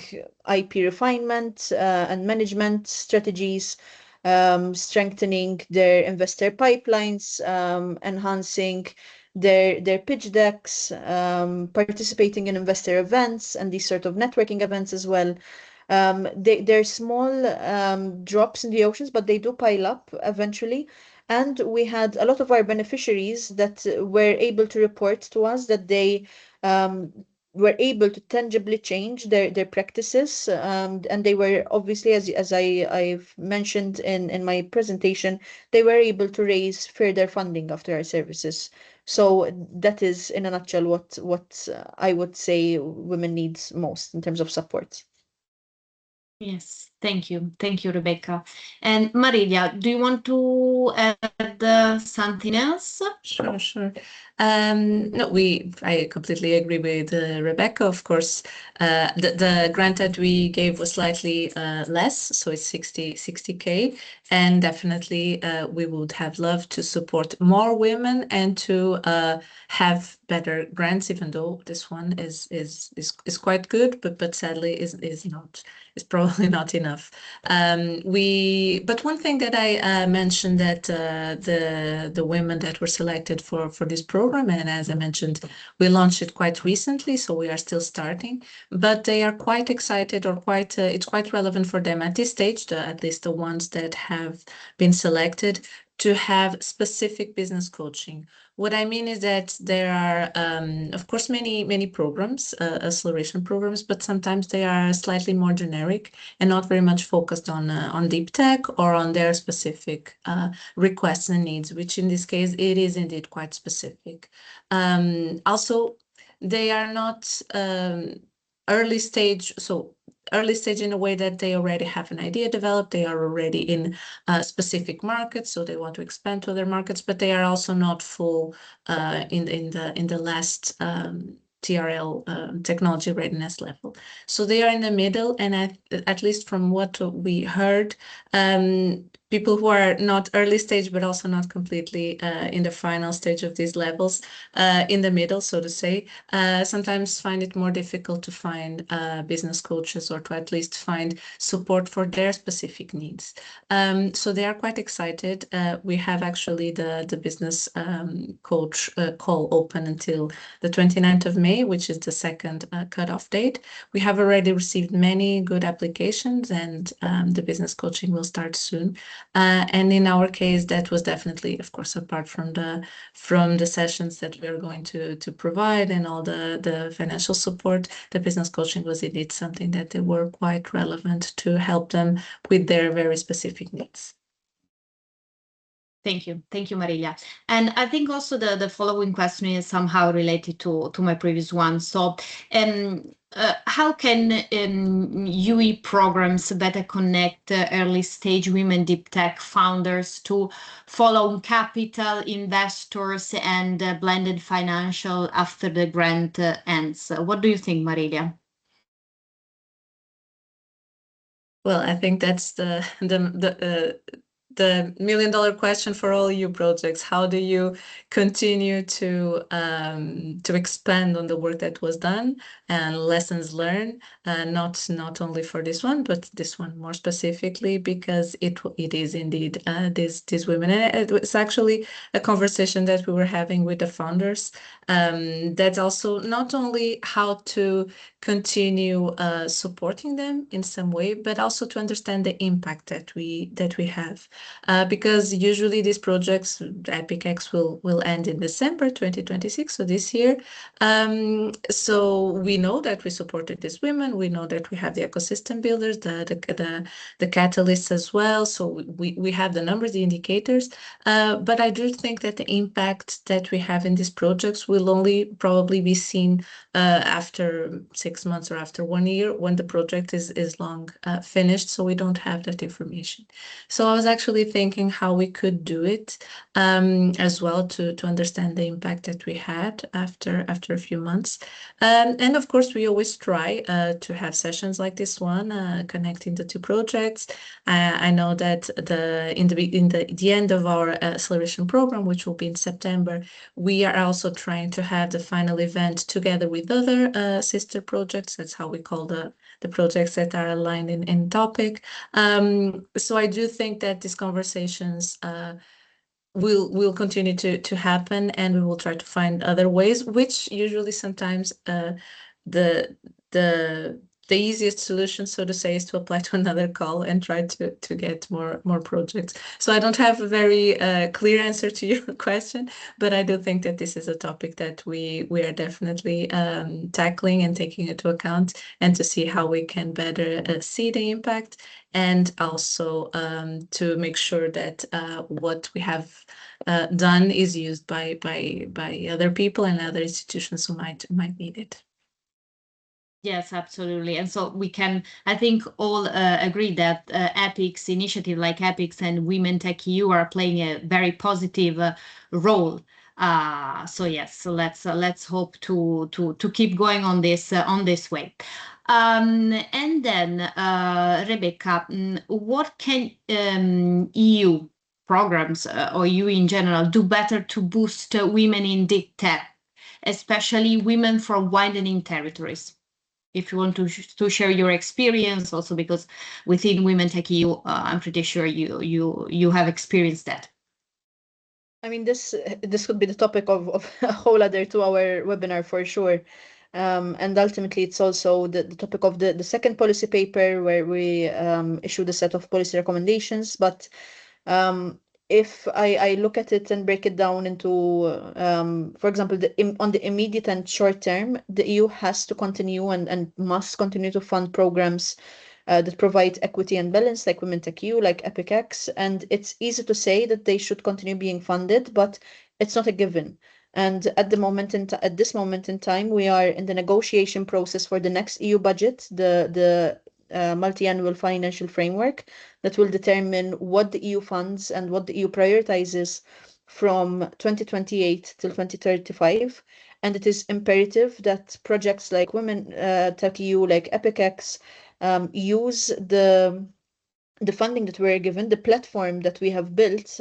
IP refinement and management strategies, strengthening their investor pipelines, enhancing their pitch decks, participating in investor events and these sort of networking events as well. They're small drops in the oceans, but they do pile up eventually. And we had a lot of our beneficiaries that were able to report to us that they were able to tangibly change their practices, and they were obviously, as I've mentioned in my presentation, they were able to raise further funding after our services. So that is, in a nutshell, what I would say women needs most in terms of support. Yes, thank you, Rebecca. And Marilia, do you want to add something else? Sure. No, I completely agree with Rebecca. Of course, the grant that we gave was slightly less, so it's 60K, and definitely we would have loved to support more women and to have better grants, even though this one is quite good, but sadly is probably not enough. But one thing that I mentioned, that the women that were selected for this program, and as I mentioned, we launched it quite recently, so we are still starting, but they are quite excited, or it's quite relevant for them at this stage, at least the ones that have been selected, to have specific business coaching. What I mean is that there are, of course, many programs, acceleration programs, but sometimes they are slightly more generic and not very much focused on deep tech or on their specific requests and needs, which in this case, it is indeed quite specific. Also, they are not early stage, so early stage in a way that they already have an idea developed, they are already in specific markets, so they want to expand to other markets, but they are also not full in the last TRL technology readiness level. So they are in the middle, and at least from what we heard, people who are not early stage, but also not completely in the final stage of these levels, in the middle, so to say, sometimes find it more difficult to find business coaches, or to at least find support for their specific needs. So they are quite excited. We have actually the business coach call open until the 29th of May, which is the second cutoff date. We have already received many good applications, and the business coaching will start soon. And in our case, that was definitely, of course, apart from the sessions that we're going to provide and all the financial support, the business coaching was indeed something that they were quite relevant to help them with their very specific needs. Thank you, Marilia. And I think also the following question is somehow related to my previous one. So, how can UE programs better connect early stage women deep tech founders to follow capital investors and blended financial after the grant ends? What do you think, Marilia? Well, I think that's the million-dollar question for all EU projects. How do you continue to expand on the work that was done and lessons learned, not only for this one, but this one more specifically, because it is indeed these women. And it was actually a conversation that we were having with the founders. That's also not only how to continue supporting them in some way, but also to understand the impact that we have. Because usually these projects, EPIC-X will end in December 2026, so this year. So we know that we supported these women. We know that we have the ecosystem builders, the catalysts as well. So we have the numbers, the indicators. But I do think that the impact that we have in these projects will only probably be seen after 6 months or after 1 year, when the project is long finished. So we don't have that information. So I was actually thinking how we could do it as well to understand the impact that we had after a few months. And of course, we always try to have sessions like this one, connecting the two projects. I know that in the end of our acceleration program, which will be in September, we are also trying to have the final event together with other sister projects. That's how we call the projects that are aligned in topic. So I do think that these conversations will continue to happen, and we will try to find other ways, which usually sometimes the easiest solution, so to say, is to apply to another call and try to get more projects. So I don't have a very clear answer to your question, but I do think that this is a topic that we are definitely tackling and taking into account, and to see how we can better see the impact, and also to make sure that what we have done is used by other people and other institutions who might need it. Yes, absolutely. And so we can, I think, all agree that EPIC's initiative, like EPIC's and Women Tech EU, are playing a very positive role. So yes, so let's hope to keep going on this way. And then Rebecca, what can EU programs or EU in general do better to boost women in deep tech, especially women from widening territories? If you want to share your experience, also because within Women Tech EU, I'm pretty sure you have experienced that. I mean, this could be the topic of a whole other 2-hour webinar for sure. And ultimately, it's also the topic of the second policy paper, where we issued a set of policy recommendations. But if I look at it and break it down into, for example, on the immediate and short term, the EU has to continue and must continue to fund programs that provide equity and balance, like Women Tech EU, like EPIC-X. And it's easy to say that they should continue being funded, but it's not a given. And at this moment in time, we are in the negotiation process for the next EU budget, the multi-annual financial framework that will determine what the EU funds and what the EU prioritizes from 2028 till 2035. And it is imperative that projects like Women Tech EU, like EPIC-X, use the funding that we're given, the platform that we have built,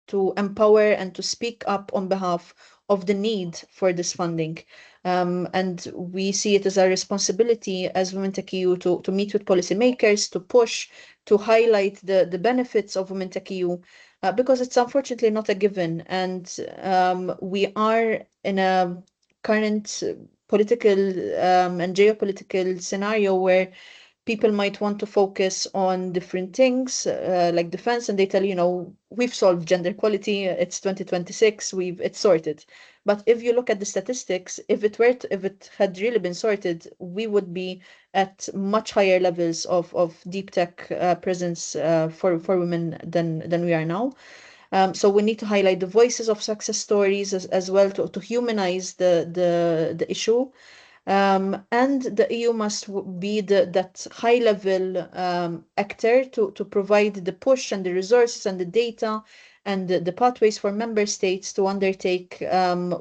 to empower and to speak up on behalf of the need for this funding. And we see it as our responsibility as Women Tech EU to meet with policymakers, to push, to highlight the benefits of Women Tech EU, because it's unfortunately not a given. And we are in a current political and geopolitical scenario where people might want to focus on different things like defense, and they tell you, we've solved gender equality, it's 2026, it's sorted. But if you look at the statistics, if it had really been sorted, we would be at much higher levels of deep tech presence for women than we are now. So we need to highlight the voices of success stories as well to humanize the issue. And the EU must be that high-level actor to provide the push and the resources and the data and the pathways for member states to undertake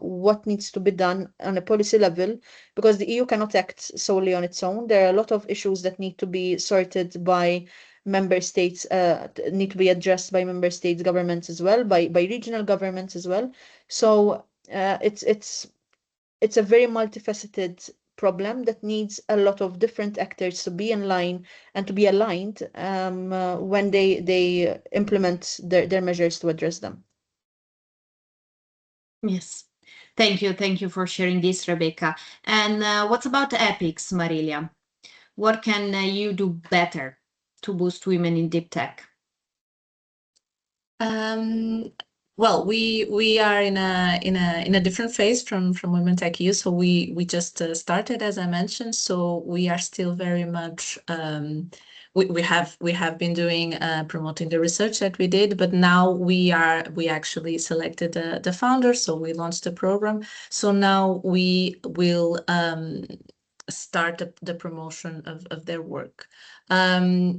what needs to be done on a policy level, because the EU cannot act solely on its own. There are a lot of issues that need to be sorted by member states, need to be addressed by member states governments as well, by regional governments as well. So it's a very multifaceted problem that needs a lot of different actors to be in line and to be aligned when they implement their measures to address them. Yes. Thank you for sharing this, Rebecca. And what about EPIC-X, Marilia? What can you do better to boost women in deep tech? Well, we are in a different phase from Women Tech EU. So we just started, as I mentioned. So we are still very much we have been doing promoting the research that we did, but now we actually selected the founder. So we launched the program. So now we will start the promotion of their work.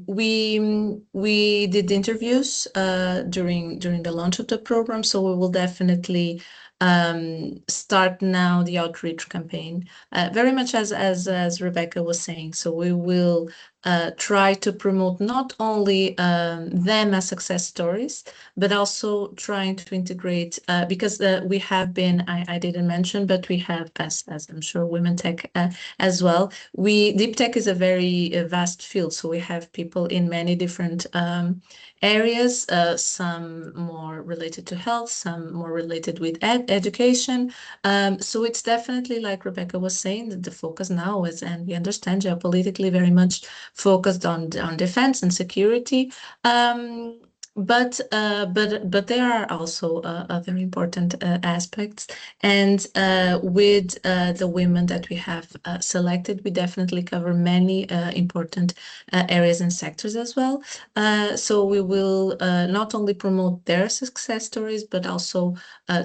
We did interviews during the launch of the program, so we will definitely start now the outreach campaign, very much as Rebecca was saying. So we will try to promote not only them as success stories, but also trying to integrate, because we have been, I didn't mention, but we have, as I'm sure Women Tech as well, deep tech is a very vast field. So we have people in many different areas, some more related to health, some more related with education. So it's definitely, like Rebecca was saying, that the focus now is, and we understand geopolitically, very much focused on defense and security. But there are also other important aspects, and with the women that we have selected, we definitely cover many important areas and sectors as well. So we will not only promote their success stories, but also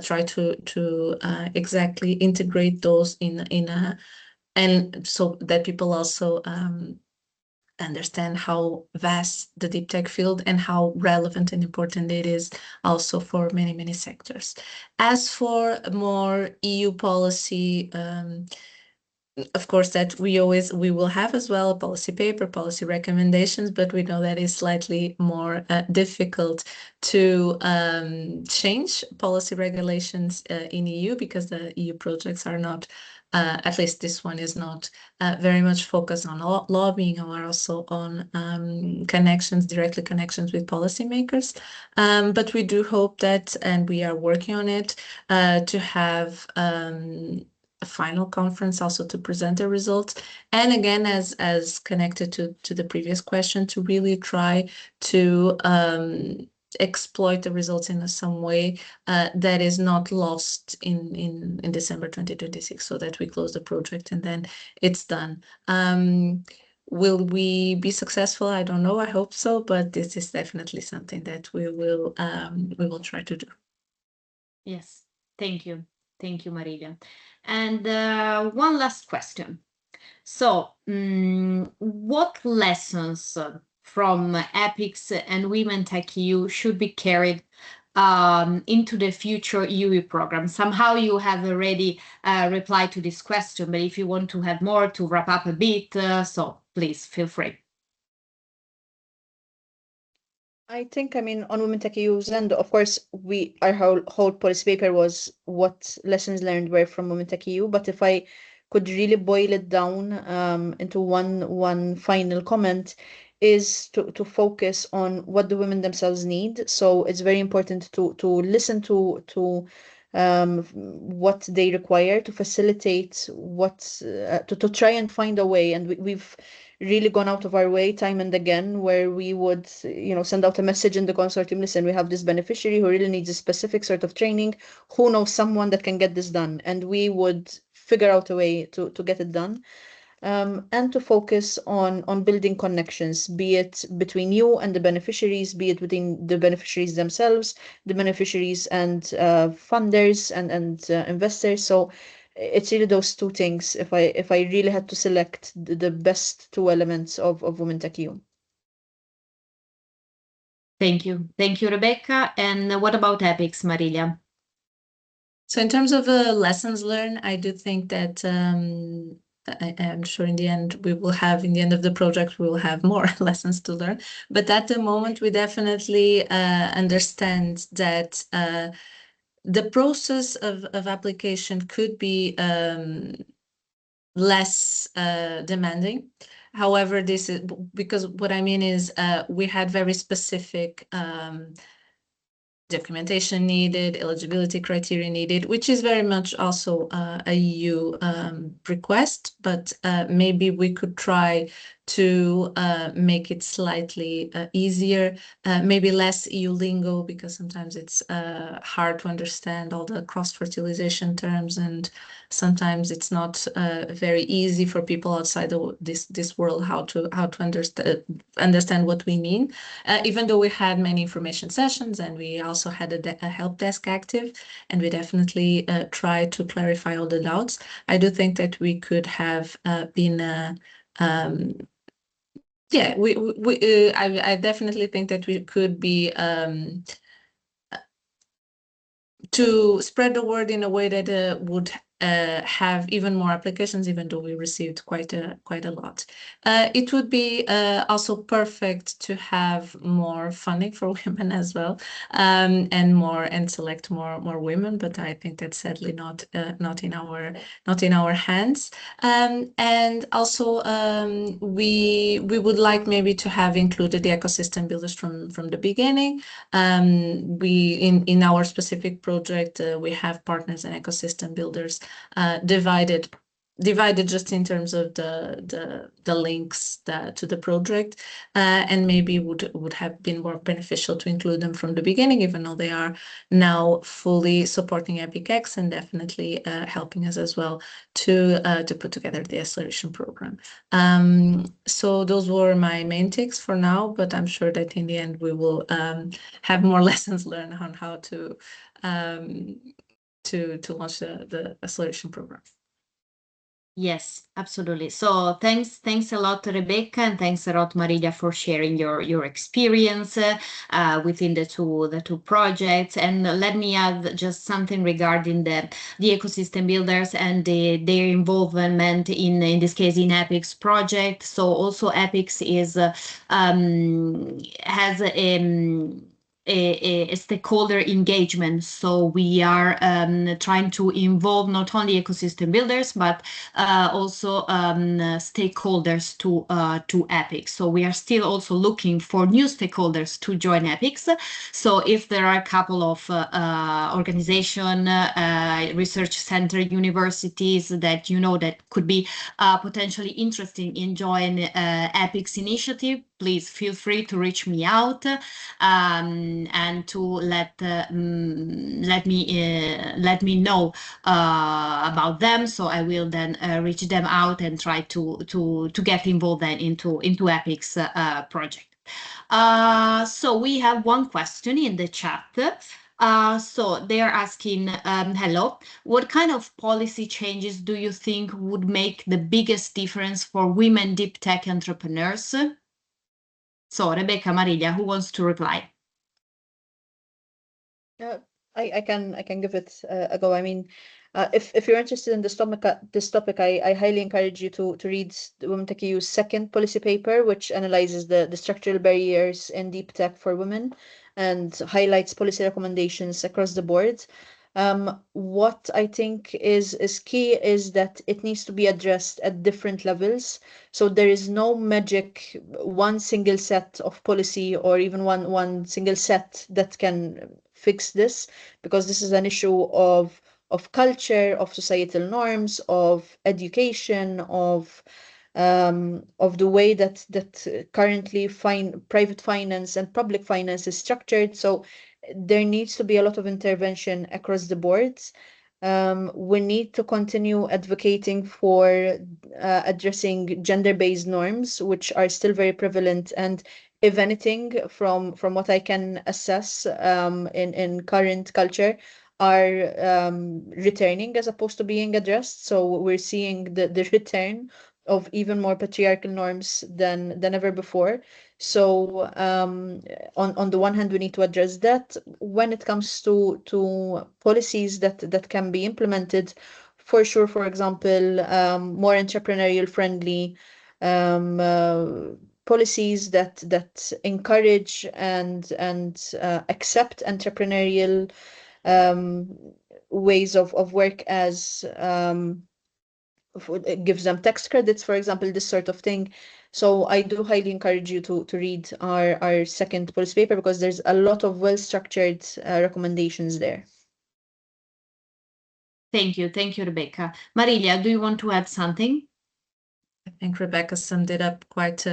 try to exactly integrate those and so that people also understand how vast the deep tech field and how relevant and important it is also for many, many sectors. As for more EU policy, of course, that we will have as well a policy paper, policy recommendations, but we know that is slightly more difficult to change policy regulations in EU, because the EU projects are not, at least this one is not very much focused on lobbying, or also on directly connections with policymakers. But we do hope that, and we are working on it, to have a final conference also to present the results. And again, as connected to the previous question, to really try to exploit the results in some way that is not lost in December 2026, so that we close the project and then it's done. Will we be successful? I don't know. I hope so, but this is definitely something that we will try to do. Yes. Thank you. Thank you, Marilia. And one last question. So, what lessons from EPICS and Women Tech EU should be carried into the future UE program? Somehow you have already replied to this question, but if you want to have more to wrap up a bit, so please feel free. I think, I mean, on Women Tech EU's end, of course, our whole policy paper was what lessons learned were from Women Tech EU. But if I could really boil it down into one final comment, is to focus on what the women themselves need. So it's very important to listen to what they require, to facilitate what to try and find a way. And we've really gone out of our way time and again where we would send out a message in the consortium, listen, we have this beneficiary who really needs a specific sort of training, who knows someone that can get this done, and we would figure out a way to get it done. And to focus on building connections, be it between you and the beneficiaries, be it between the beneficiaries themselves, the beneficiaries and funders and investors. So it's really those two things. If I really had to select the best two elements of Women Tech EU. Thank you. Thank you, Rebecca. And what about EPICS, Marilia? So in terms of lessons learned, I do think that I'm sure in the end we will have, in the end of the project, we will have more lessons to learn. But at the moment, we definitely understand that the process of application could be less demanding. However, this is because what I mean is we had very specific documentation needed, eligibility criteria needed, which is very much also a EU request, but maybe we could try to make it slightly easier, maybe less EU lingo, because sometimes it's hard to understand all the cross-fertilization terms, and sometimes it's not very easy for people outside this world how to understand what we mean. Even though we had many information sessions and we also had a help desk active, and we definitely tried to clarify all the doubts, I do think that we could have been I definitely think that we could be to spread the word in a way that would have even more applications, even though we received quite a lot. It would be also perfect to have more funding for women as well, and select more women. But I think that's sadly not in our hands. And also we would like maybe to have included the ecosystem builders from the beginning. We in our specific project we have partners and ecosystem builders divided just in terms of the links to the project, and maybe would have been more beneficial to include them from the beginning, even though they are now fully supporting EPIC-X and definitely helping us as well to put together the acceleration program. So those were my main takes for now, but I'm sure that in the end we will have more lessons learned on how to launch the acceleration program. Yes, absolutely. So thanks a lot, Rebecca, and thanks a lot, Marilia, for sharing your experience within the two projects. And let me add just something regarding the ecosystem builders and their involvement in this case in EPICS project. So also EPICS has a stakeholder engagement. So we are trying to involve not only ecosystem builders, but also stakeholders to EPICS. So we are still also looking for new stakeholders to join EPICS. So if there are a couple of organization, research center, universities that that could be potentially interesting in joining EPICS initiative, please feel free to reach me out and to let me know about them. So I will then reach them out and try to get involved then into EPICS project. So we have one question in the chat So they are asking, hello, what kind of policy changes do you think would make the biggest difference for women deep tech entrepreneurs? So Rebecca, Marilia, who wants to reply? I can give it a go. I mean, if you're interested in this topic, I highly encourage you to read the Women Tech EU's second policy paper, which analyzes the structural barriers in deep tech for women and highlights policy recommendations across the board. What I think is key is that it needs to be addressed at different levels. So there is no magic one single set of policy or even one single set that can fix this, because this is an issue of culture, of societal norms, of education, of the way that currently private finance and public finance is structured. So there needs to be a lot of intervention across the boards. We need to continue advocating for addressing gender-based norms, which are still very prevalent, and if anything, from what I can assess in current culture, are returning as opposed to being addressed. So we're seeing the return of even more patriarchal norms than ever before. So on the one hand, we need to address that. When it comes to policies that can be implemented, for sure, for example, more entrepreneurial friendly policies that encourage and accept entrepreneurial ways of work, as it gives them tax credits, for example, this sort of thing. So I do highly encourage you to read our second policy paper, because there's a lot of well-structured recommendations there. Thank you, Rebecca. Marilia, do you want to add something? I think Rebecca summed it up quite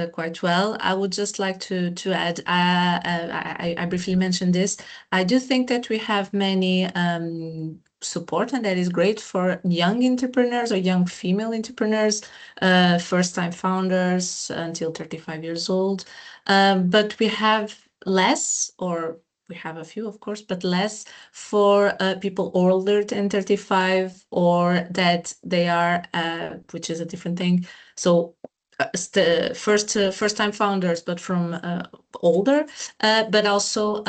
well. I would just like to add, I briefly mentioned this. I do think that we have many support, and that is great for young entrepreneurs or young female entrepreneurs, first-time founders until 35 years old. But we have less, or we have a few, of course, but less for people older than 35, or that they are, which is a different thing. So first-time founders, but from older, but also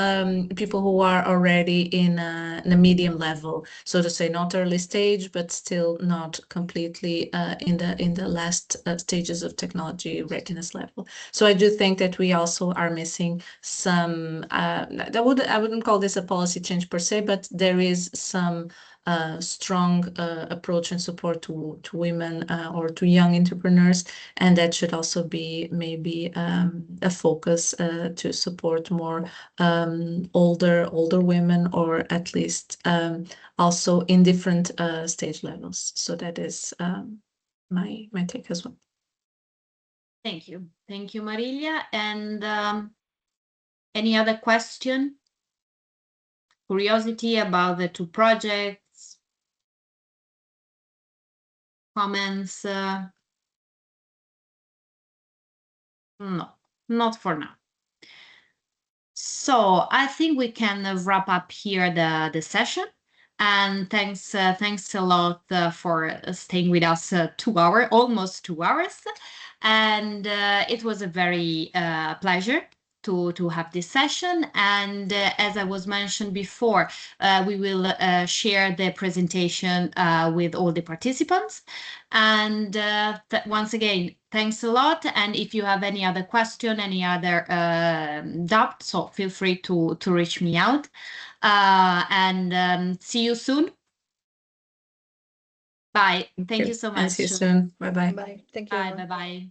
people who are already in a medium level, so to say, not early stage, but still not completely in the last stages of technology readiness level. So I do think that we also are missing some. I wouldn't call this a policy change per se, but there is some strong approach and support to women or to young entrepreneurs, and that should also be maybe a focus to support more older women, or at least also in different stage levels. So that is my take as well. Thank you, Marilia. And any other question? Curiosity about the two projects? Comments? No, not for now. So I think we can wrap up here the session. And thanks a lot for staying with us 2 hours, almost 2 hours. And it was a very pleasure to have this session. And as I was mentioned before, we will share the presentation with all the participants. And once again, thanks a lot. And if you have any other question, any other doubt, so feel free to reach me out. And see you soon. Bye. Thank you so much. See you soon. Bye-bye. Bye. Thank you. Bye.